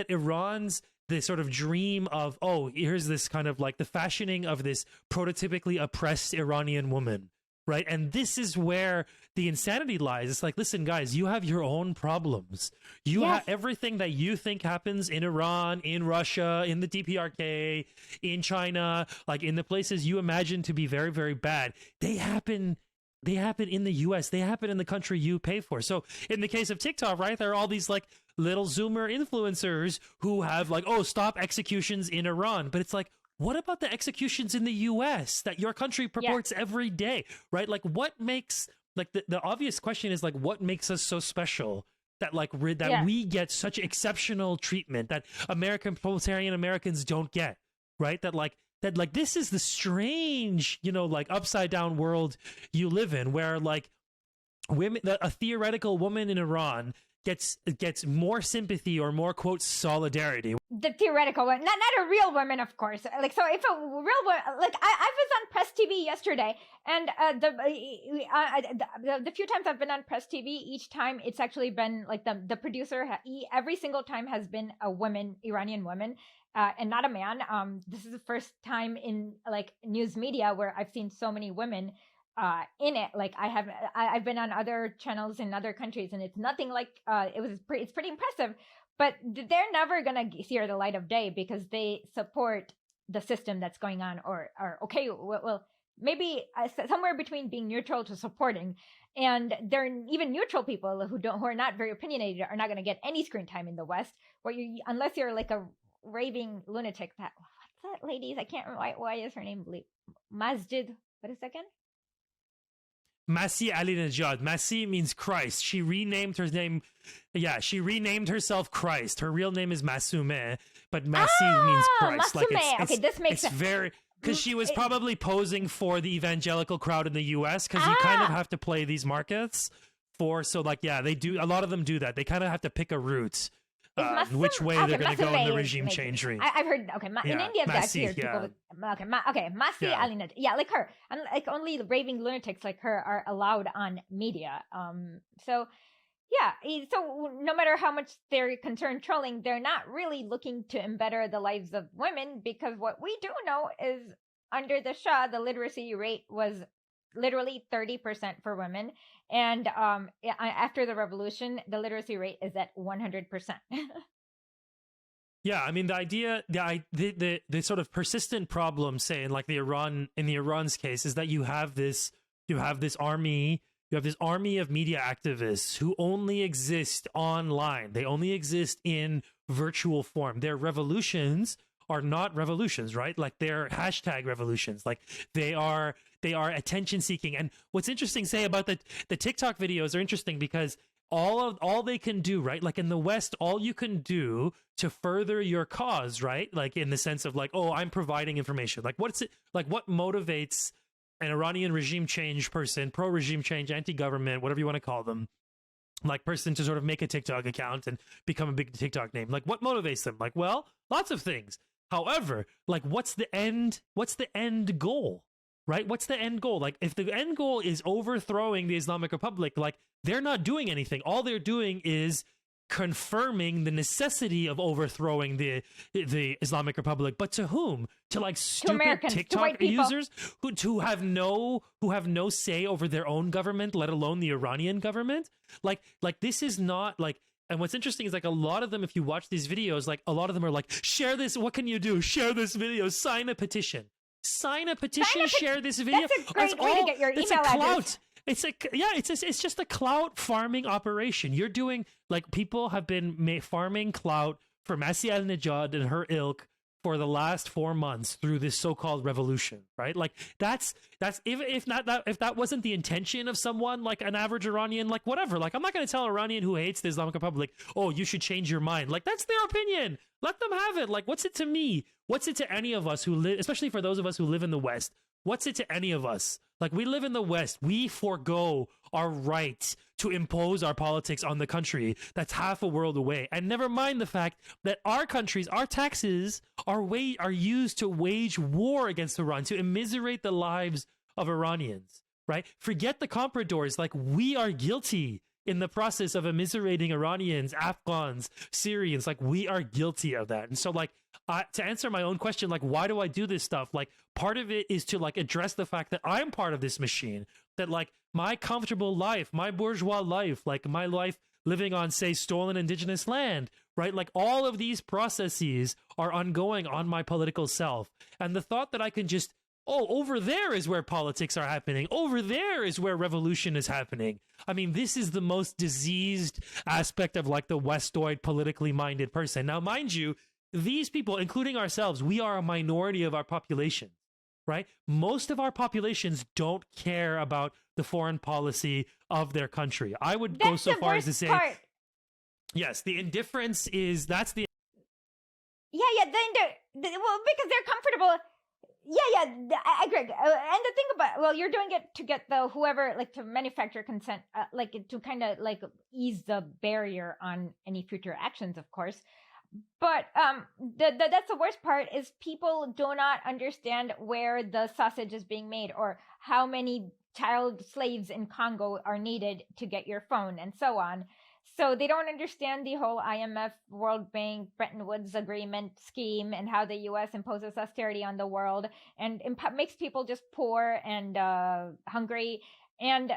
Iran's the sort of dream of, here's this kind of like the fashioning of this prototypically oppressed Iranian woman, right? And this is where the insanity lies. It's like, listen, guys, you have your own problems. You have everything that you think happens in Iran, in Russia, in the DPRK, in China, like in the places you imagine to be very, very bad. They happen in the US. They happen in the country you pay for. So in the case of TikTok, right, there are all these like little Zoomer influencers who have like, stop executions in Iran. But it's like, what about the executions in the US that your country purports every day, right? Like what makes, like the obvious question is like, what makes us so special that like we get such exceptional treatment that proletarian Americans don't get, right? That this is the strange, like upside down world you live in where like women, a theoretical woman in Iran gets more sympathy or more, quote, solidarity. The theoretical one, not a real woman, of course. Like, so if a real woman, like I was on Press TV yesterday, and the few times I've been on Press TV, each time it's actually been like the producer, every single time has been a woman, Iranian woman, and not a man. This is the first time in like news media where I've seen so many women in it. Like I've been on other channels in other countries, and it's nothing like it's pretty impressive. But they're never gonna see the light of day because they support the system that's going on, or okay, well, maybe somewhere between being neutral to supporting. And there are even neutral people who are not very opinionated are not going to get any screen time in the West, where you, unless you're like a raving lunatic. What's that lady's? I can't remember why is her name Masjid. What is that again? Masih Alinejad. Masih means Christ. She renamed her name. Yeah, she renamed herself Christ. Her real name is Masume, but Masih means Christ. Masume. Okay, this makes sense. Very, because she was probably posing for the evangelical crowd in the U.S. Because you kind of have to play these markets they do. A lot of them do that. They kind of have to pick a route. Which way they're going to go in the regime change ring. I've heard, in India, actually, people with, Masi Alina, like her. And like only raving lunatics like her are allowed on media. So no matter how much they're concerned trolling, they're not really looking to embetter the lives of women, because what we do know is under the Shah, the literacy rate was literally 30% for women, and after the revolution, the literacy rate is at 100%. Yeah, I mean, the idea, the sort of persistent problem, say in like Iran's case, is that you have this army of media activists who only exist online. They only exist in virtual form. Their revolutions are not revolutions, right? Like they're hashtag revolutions. Like they are attention seeking. And what's interesting, say about the TikTok videos are interesting because all they can do, right? Like in the West, all you can do to further your cause, right? Like in the sense of like, oh, I'm providing information. Like what motivates an Iranian regime change person, pro regime change, anti-government, whatever you want to call them, like person to sort of make a TikTok account and become a big TikTok name? Like what motivates them? Like, well, lots of things. However, like what's the end goal, right? What's the end goal? Like if the end goal is overthrowing the Islamic Republic, like they're not doing anything. All they're doing is confirming the necessity of overthrowing the Islamic Republic. But to whom? To like stupid TikTok users who have no say over their own government, let alone the Iranian government. Like this is not like. And what's interesting is like a lot of them, if you watch these videos, like a lot of them are like, share this. What can you do? Share this video. Sign a petition. Share this video. That's a great way to get your email address. It's like, yeah, it's just a clout farming operation. You're doing, like, people have been farming clout for Masih al-Najad and her ilk for the last 4 months through this so-called revolution, right? Like that's if that wasn't the intention of someone like an average Iranian, like whatever, like I'm not going to tell an Iranian who hates the Islamic Republic, oh, you should change your mind. Like that's their opinion. Let them have it. Like what's it to me? What's it to any of us who live, especially for those of us who live in the West? What's it to any of us? Like we live in the West, we forego our right to impose our politics on the country that's half a world away. And never mind the fact that our countries, our taxes are used to wage war against Iran, to immiserate the lives of Iranians, right? Forget the compradors. Like we are guilty in the process of immiserating Iranians, Afghans, Syrians. Like we are guilty of that. And so like, to answer my own question, like, why do I do this stuff? Like, part of it is to like address the fact that I'm part of this machine, that like my comfortable life, my bourgeois life, like my life living on, say, stolen indigenous land, right? Like all of these processes are ongoing on my political self. And the thought that I can just, oh, over there is where politics are happening. Over there is where revolution is happening. I mean, this is the most diseased aspect of like the Westoid politically minded person. Now, mind you, these people, including ourselves, we are a minority of our population, right? Most of our populations don't care about the foreign policy of their country. I would go so far as to say, yes, the indifference is, that's the... Yeah, well, because they're comfortable. Yeah, I agree. And the thing about, well, you're doing it to get the whoever, like to manufacture consent, like to kind of like ease the barrier on any future actions, of course. But that's the worst part is people do not understand where the sausage is being made or how many child slaves in Congo are needed to get your phone and so on. So they don't understand the whole IMF, World Bank, Bretton Woods agreement scheme and how the U.S. imposes austerity on the world and makes people just poor and hungry and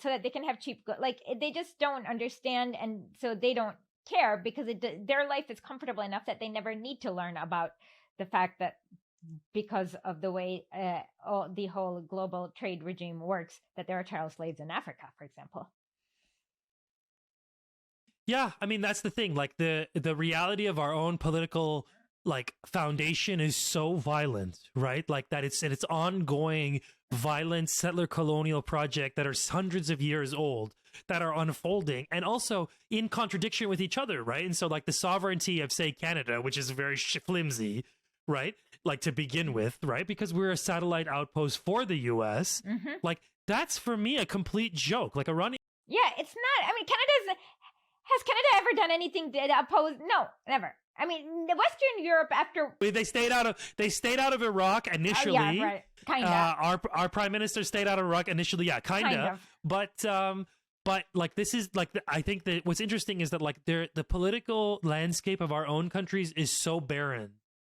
so that they can have cheap goods. Like they just don't understand, and so they don't care because their life is comfortable enough that they never need to learn about the fact that because of the way the whole global trade regime works, that there are child slaves in Africa, for example. Yeah, I mean that's the thing. Like the reality of our own political like foundation is so violent, right? Like that it's ongoing violent settler colonial project that are hundreds of years old that are unfolding and also in contradiction with each other, right? And so like the sovereignty of say Canada, which is very flimsy, right? Like to begin with, right? Because we're a satellite outpost for the US. Like that's for me a complete joke. Like Iranian. Yeah, it's not. I mean, has Canada ever done anything to oppose? No, never. I mean, Western Europe after they stayed out of Iraq initially. Yeah, right. Kind of. Our prime minister stayed out of Iraq initially. Yeah, kind of. But like this is like I think that what's interesting is that like the political landscape of our own countries is so barren,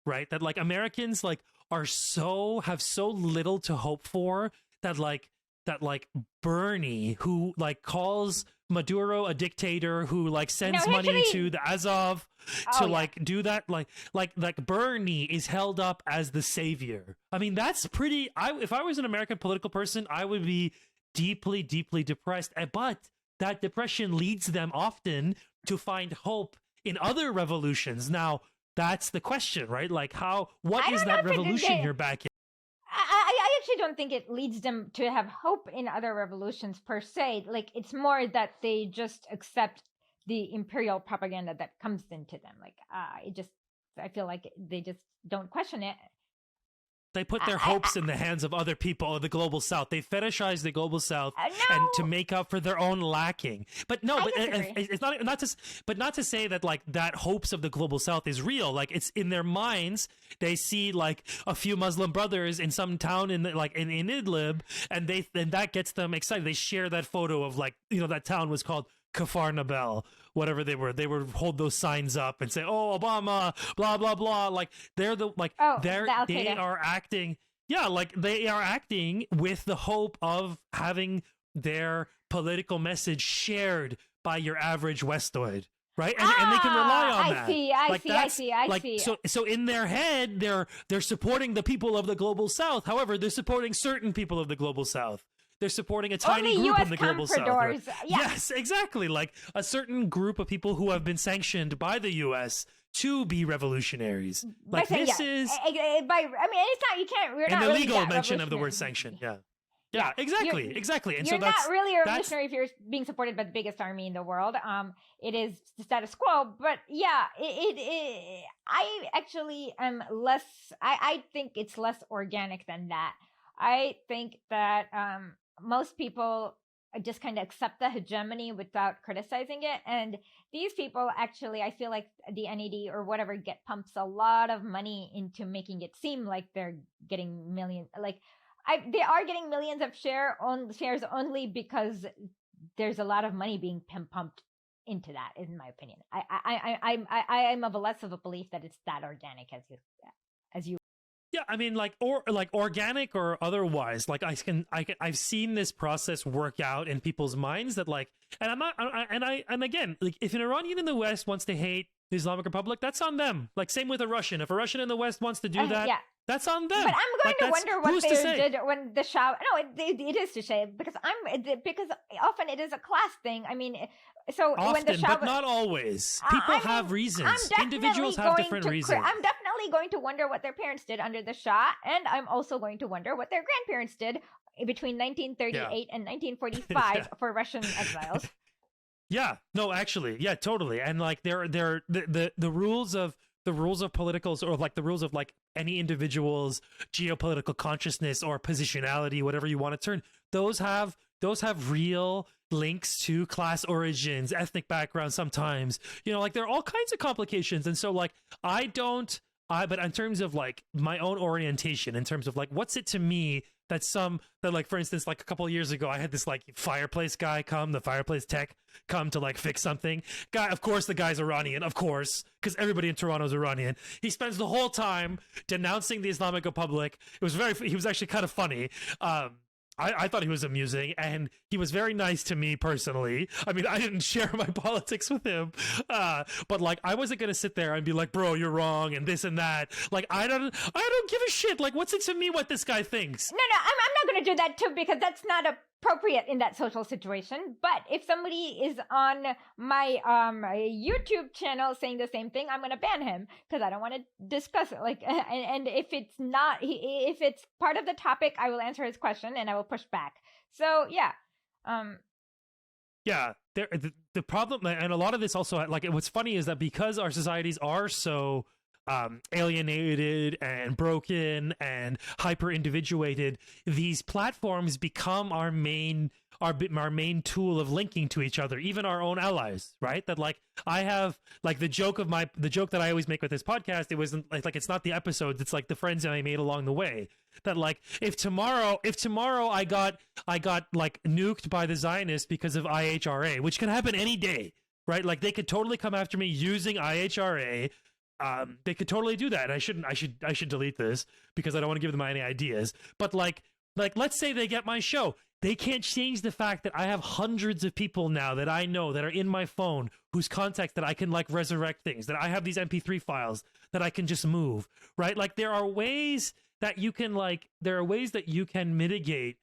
right? That like Americans like have so little to hope for that like Bernie, who like calls Maduro a dictator, who like sends money to the Azov to like do that, like Bernie is held up as the savior. I mean, that's pretty. If I was an American political person, I would be deeply, deeply depressed. But that depression leads them often to find hope in other revolutions. Now, that's the question, right? Like, what is that revolution you're back in? I actually don't think it leads them to have hope in other revolutions per se. Like, it's more that they just accept the imperial propaganda that comes into them. Like, I feel like they just don't question it. They put their hopes in the hands of other people of the global south. They fetishize the global south and to make up for their own lacking. But no, it's not to say that like that hopes of the global south is real. Like it's in their minds. They see like a few Muslim brothers in some town in Idlib, and that gets them excited. They share that photo of like, you know, that town was called Kafar Nabel, whatever they would hold those signs up and say, "Oh, Obama, blah blah blah." Like they are acting, like they are acting with the hope of having their political message shared by your average Westoid, right? And they can rely on that. I see. So in their head, they're supporting the people of the global south. However, they're supporting certain people of the global south. They're supporting a tiny group in the global south. Right? Yes, exactly. Like a certain group of people who have been sanctioned by the U.S. to be revolutionaries. Like this is. I mean, it's not. You can't. We're an not illegal really mention of the word sanction. Yeah, exactly. And you're not really a revolutionary if you're being supported by the biggest army in the world. It is the status quo, but yeah, I actually am less. I think it's less organic than that. I think that most people just kind of accept the hegemony without criticizing it. And these people actually, I feel like the NED or whatever pumps a lot of money into making it seem like they're getting millions. Like they are getting millions of shares only because there's a lot of money being pumped into that, in my opinion. I'm of less of a belief that it's that organic as you. Yeah, I mean, like organic or otherwise, like I've seen this process work out in people's minds that like, and again, like if an Iranian in the West wants to hate the Islamic Republic, that's on them. Like same with a Russian. If a Russian in the West wants to do that, that's on them. But I'm going to wonder what they did when the Shah. No, it is to say because often it is a class thing. I mean. So often, when the Shah, but not always. People have reasons. Individuals have different reasons. I'm definitely going to wonder what their parents did under the Shah, and I'm also going to wonder what their grandparents did between 1938 and 1945 for Russian exiles. Yeah, no, actually, yeah, totally. And like the rules of politicals, or like the rules of like any individual's geopolitical consciousness or positionality, whatever you want to turn, those have real links to class origins, ethnic background sometimes, you know, like there are all kinds of complications. And so like but in terms of like my own orientation, in terms of like what's it to me that like for instance, like a couple of years ago I had this like fireplace tech come to like fix something. Of course the guy's Iranian, of course, because everybody in Toronto is Iranian. He spends the whole time denouncing the Islamic Republic. He was actually kind of funny. I thought he was amusing, and he was very nice to me personally. I mean, I didn't share my politics with him, but like, I wasn't gonna sit there and be like, "Bro, you're wrong," and this and that. Like, I don't give a shit. Like, what's it to me what this guy thinks? No, I'm not going to do that too, because that's not appropriate in that social situation. But if somebody is on my YouTube channel saying the same thing, I'm going to ban him because I don't want to discuss it. Like, and if it's not, if it's part of the topic, I will answer his question and I will push back. So yeah. Yeah, the problem, and a lot of this also, like, what's funny is that because our societies are so alienated and broken and hyper individuated, these platforms become our main tool of linking to each other, even our own allies, right? That, like, I have, like, the joke that I always make with this podcast, it wasn't like it's not the episodes, it's like the friends that I made along the way. That, like, if tomorrow I got like nuked by the Zionists because of IHRA, which can happen any day, right? Like, they could totally come after me using IHRA. They could totally do that. And I should delete this because I don't want to give them any ideas. But like let's say they get my show. They can't change the fact that I have hundreds of people now that I know that are in my phone whose contacts that I can, like, resurrect things, that I have these MP3 files that I can just move, right? Like, there are ways that you can mitigate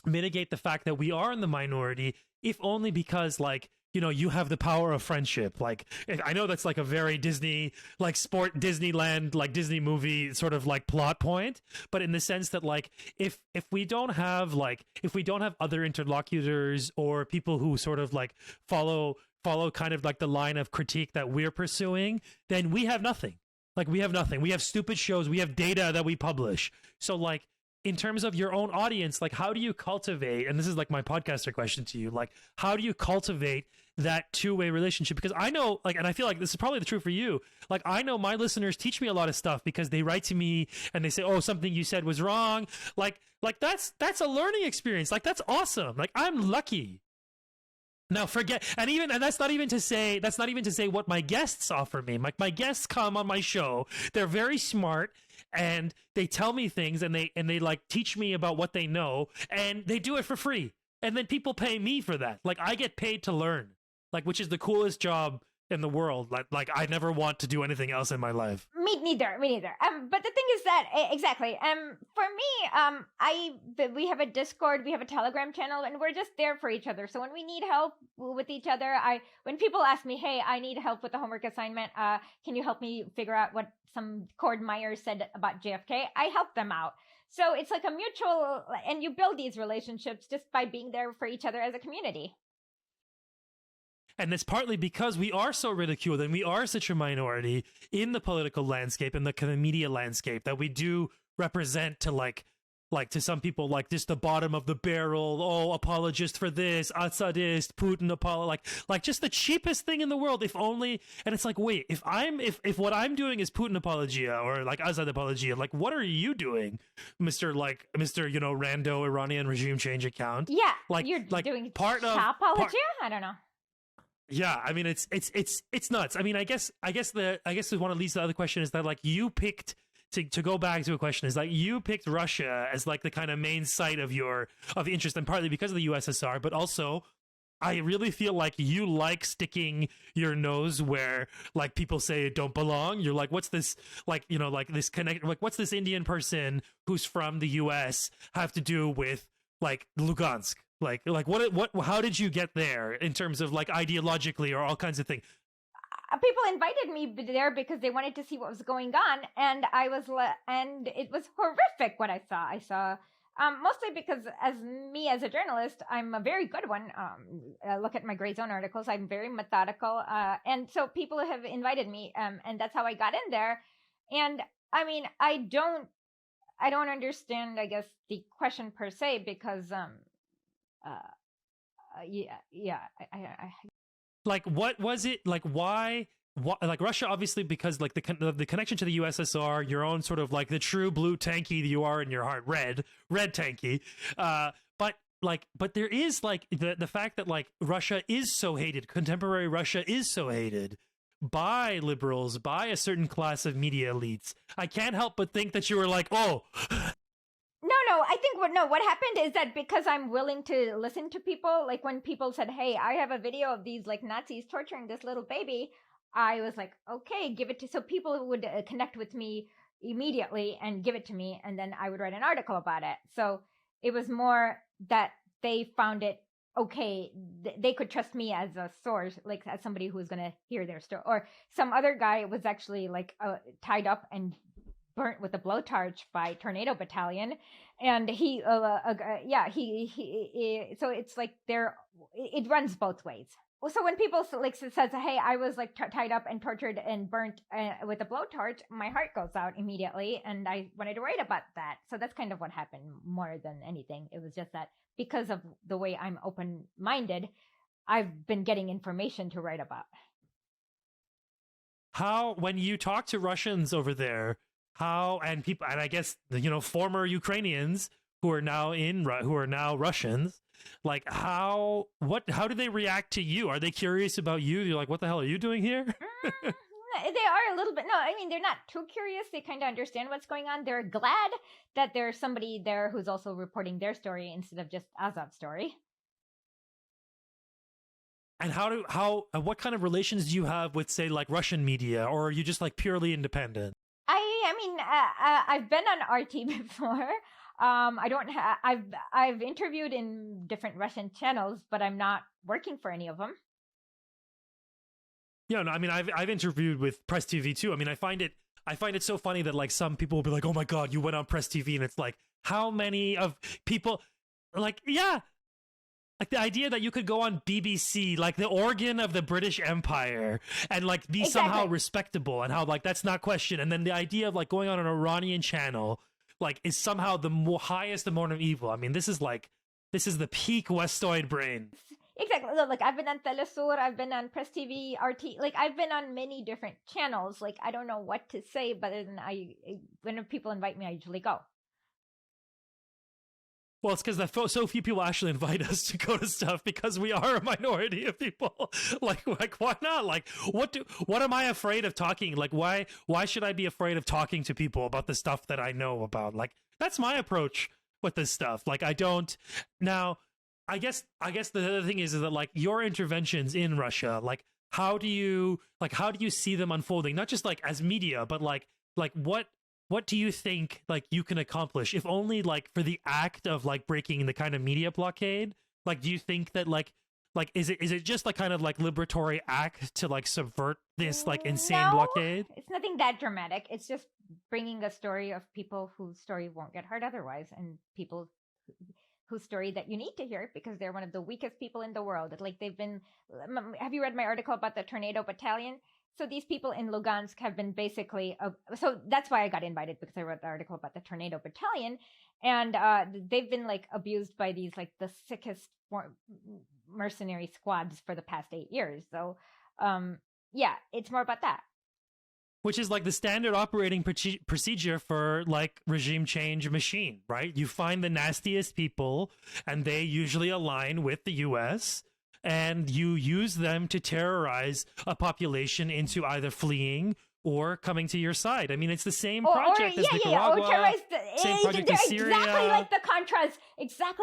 the fact that we are in the minority, if only because, like, you know, you have the power of friendship. Like, I know that's like a very Disney, like, sport Disneyland, like Disney movie sort of like plot point, but in the sense that, like, if we don't have other interlocutors or people who sort of like follow kind of like the line of critique that we're pursuing, then we have nothing. Like, we have nothing. We have stupid shows. We have data that we publish. So, like, in terms of your own audience, like, how do you cultivate, and this is like my podcaster question to you, like, how do you cultivate that two-way relationship? Because I know, like, and I feel like this is probably the truth for you, like, I know my listeners teach me a lot of stuff because they write to me and they say, oh, something you said was wrong. Like that's a learning experience. Like, that's awesome. Like, I'm lucky. Now forget, and that's not even to say what my guests offer me. Like, my guests come on my show, they're very smart, and they tell me things, and they like teach me about what they know, and they do it for free. And then people pay me for that. Like, I get paid to learn, like, which is the coolest job in the world. Like I never want to do anything else in my life. Me neither. But the thing is that exactly. For me, we have a Discord, we have a Telegram channel, and we're just there for each other. So when we need help with each other, when people ask me, "Hey, I need help with the homework assignment. Can you help me figure out what some Cord Meyer said about JFK?" I help them out. So it's like a mutual, and you build these relationships just by being there for each other as a community. And it's partly because we are so ridiculed and we are such a minority in the political landscape and the kind of media landscape that we do represent to like to some people, like, just the bottom of the barrel. Oh, apologist for this, Assadist, Putin like just the cheapest thing in the world. If only, and it's like, wait, if what I'm doing is Putin apologia or like Assad apologia, like, what are you doing, Mr. you know, rando Iranian regime change account? Yeah, like you're like doing part of apologia. I don't know. Yeah, I mean, it's nuts. I mean, I guess the one that leads to the other question is that, like, you picked to go back to a question, is like, you picked Russia as like the kind of main site of interest, and partly because of the USSR, but also I really feel like you like sticking your nose where, like, people say it don't belong. You're like, what's this, like, you know, like this connect, like, what's this Indian person who's from the US have to do with, like, Lugansk? Like what how did you get there in terms of, like, ideologically or all kinds of things? People invited me there because they wanted to see what was going on, and and it was horrific what I saw. I saw mostly because as a journalist, I'm a very good one. Look at my Gray Zone articles. I'm very methodical, and so people have invited me, and that's how I got in there. And I mean, I don't understand, I guess, the question per se, because like, what was it like? Why like, Russia, obviously, because, like, the connection to the USSR, your own sort of, like, the true blue tanky that you are in your heart, red tanky, but there is, like, the fact that, like, Russia is so hated, contemporary Russia is so hated by liberals, by a certain class of media elites. I can't help but think that you were like, oh. No, no, I think what happened is that because I'm willing to listen to people, like when people said, "Hey, I have a video of these like Nazis torturing this little baby," I was like, "Okay, give it to." So people would connect with me immediately and give it to me, and then I would write an article about it. So it was more that they found it okay. They could trust me as a source, like as somebody who was going to hear their story. Or some other guy was actually like tied up and burnt with a blowtorch by Tornado Battalion, and he so it's like it runs both ways. So when people like says, "Hey, I was like tied up and tortured and burnt with a blowtorch," my heart goes out immediately, and I wanted to write about that. So that's kind of what happened more than anything. It was just that because of the way I'm open-minded, I've been getting information to write about. How, when you talk to Russians over there, and people, and I guess former Ukrainians who are now Russians, like how do they react to you? Are they curious about you? You're like, what the hell are you doing here? They are a little bit. No, I mean, they're not too curious. They kind of understand what's going on. They're glad that there's somebody there who's also reporting their story instead of just Azov's story. And what kind of relations do you have with, say, like Russian media, or are you just like purely independent? I mean, I've been on RT before. I don't. I've interviewed in different Russian channels, but I'm not working for any of them. Yeah, no, I mean, I've interviewed with Press TV too. I mean, I find it so funny that like some people will be like, "Oh my God, you went on Press TV," and it's like, how many of people, like, yeah. Like the idea that you could go on BBC, like the organ of the British Empire, and like be somehow respectable, and how like that's not questioned. And then the idea of like going on an Iranian channel, like, is somehow the highest amount of evil. I mean, this is the peak Westoid brain. Exactly. Like I've been on Telesur, I've been on Press TV, RT. Like I've been on many different channels. Like I don't know what to say, but then when people invite me, I usually go. Well, it's because so few people actually invite us to go to stuff, because we are a minority of people. like why not? Like what am I afraid of talking? Like why should I be afraid of talking to people about the stuff that I know about? Like that's my approach with this stuff. Like I don't now. I guess the other thing is that like your interventions in Russia, like how do you see them unfolding? Not just like as media, but like what do you think like you can accomplish, if only like for the act of like breaking the kind of media blockade? Like do you think that like is it just like kind of like liberatory act to like subvert this like insane blockade? It's nothing that dramatic. It's just bringing a story of people whose story won't get heard otherwise, and people whose story that you need to hear because they're one of the weakest people in the world. Like they've been. Have you read my article about the Tornado Battalion? So these people in Lugansk have been basically, so that's why I got invited, because I wrote the article about the Tornado Battalion, and they've been like abused by these like the sickest mercenary squads for the past 8 years. So yeah, it's more about that. Which is like the standard operating procedure for like regime change machine, right? You find the nastiest people, and they usually align with the US, and you use them to terrorize a population into either fleeing or coming to your side. I mean, it's the same project as Nicaragua, same project as Syria. Exactly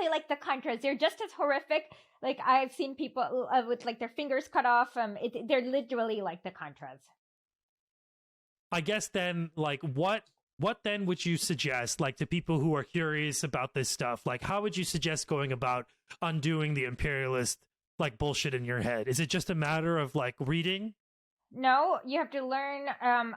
like the Contras. They're just as horrific. Like I've seen people with like their fingers cut off. They're literally like the Contras. I guess then, like, what then would you suggest, like, to people who are curious about this stuff? Like, how would you suggest going about undoing the imperialist like bullshit in your head? Is it just a matter of like reading? No, you have to learn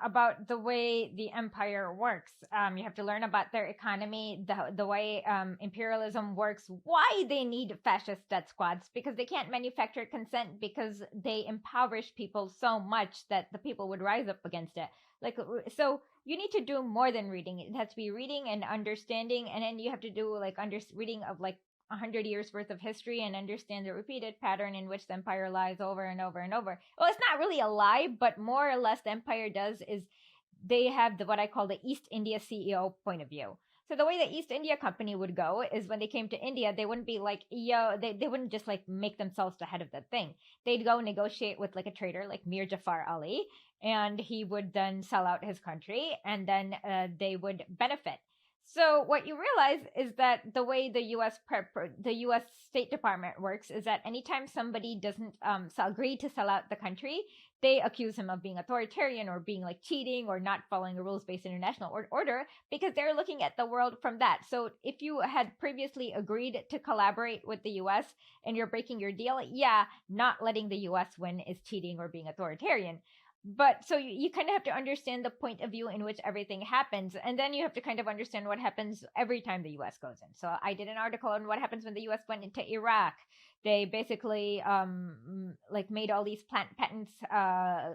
about the way the empire works. You have to learn about their economy, the way imperialism works, why they need fascist death squads, because they can't manufacture consent, because they impoverish people so much that the people would rise up against it. Like, so you need to do more than reading. It has to be reading and understanding, and then you have to do like reading of like 100 years worth of history and understand the repeated pattern in which the empire lies over and over and over. Well, it's not really a lie, but more or less the empire does is they have what I call the East India CEO point of view. So the way the East India Company would go is when they came to India, they wouldn't be like, they wouldn't just like make themselves the head of the thing. They'd go negotiate with like a trader like Mir Jafar Ali, and he would then sell out his country, and then they would benefit. So what you realize is that the way the U.S. State Department works is that anytime somebody doesn't agree to sell out the country, they accuse him of being authoritarian or being like cheating or not following a rules-based international order, because they're looking at the world from that. So if you had previously agreed to collaborate with the U.S. and you're breaking your deal, yeah, not letting the U.S. win is cheating or being authoritarian. But so you kind of have to understand the point of view in which everything happens. And then you have to kind of understand what happens every time the US goes in. So I did an article on what happens when the US went into Iraq. They basically like made all these plant patents,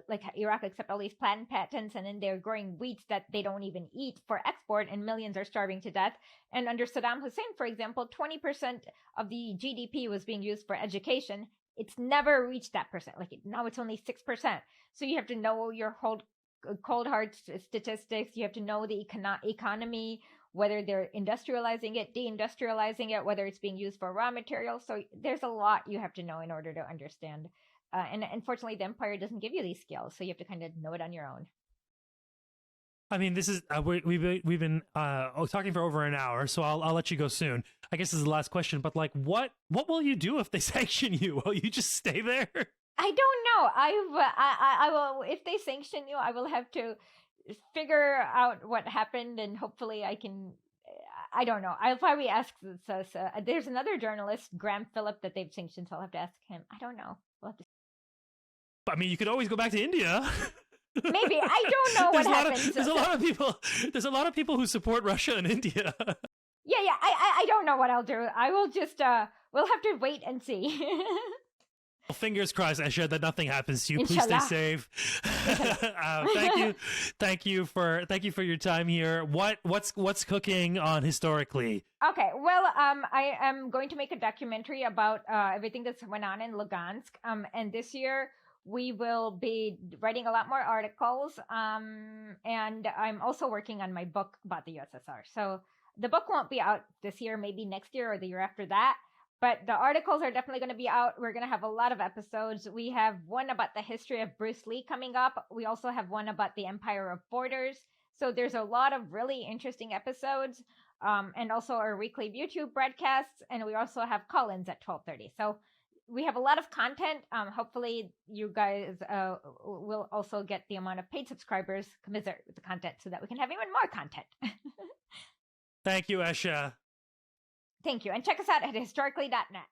like Iraq accept all these plant patents, and then they're growing wheat that they don't even eat for export, and millions are starving to death. And under Saddam Hussein, for example, 20% of the GDP was being used for education. It's never reached that percent. Now it's only 6%. So you have to know your cold hard statistics. You have to know the economy, whether they're industrializing it, deindustrializing it, whether it's being used for raw materials. So there's a lot you have to know in order to understand. And unfortunately, the empire doesn't give you these skills. So you have to kind of know it on your own. I mean, this is we've been talking for over an hour, so I'll let you go soon. I guess this is the last question, but like, what will you do if they sanction you? Will you just stay there? I don't know. I will. If they sanction you, I will have to figure out what happened, and hopefully I can. I don't know. I'll probably ask. There's another journalist, Graham Phillip, that they've sanctioned, so I'll have to ask him. I don't know. We'll have to. I mean, you could always go back to India. Maybe. I don't know what happens. There's a lot of people. There's a lot of people who support Russia and India. Yeah. I don't know what I'll do. I will just. We'll have to wait and see. Well, fingers crossed, Esha, that nothing happens to you. Inshallah. Please stay safe. Thank you for your time here. What's cooking on Historically? Okay, well, I am going to make a documentary about everything that's went on in Lugansk. And this year we will be writing a lot more articles. And I'm also working on my book about the USSR. So the book won't be out this year, maybe next year or the year after that. But the articles are definitely going to be out. We're going to have a lot of episodes. We have one about the history of Bruce Lee coming up. We also have one about the Empire of Borders. So there's a lot of really interesting episodes. And also our weekly YouTube broadcasts. And we also have call-ins at 12:30. So we have a lot of content. Hopefully you guys will also get the amount of paid subscribers commensurate with the content so that we can have even more content. Thank you, Esha. Thank you. And check us out at historically.net.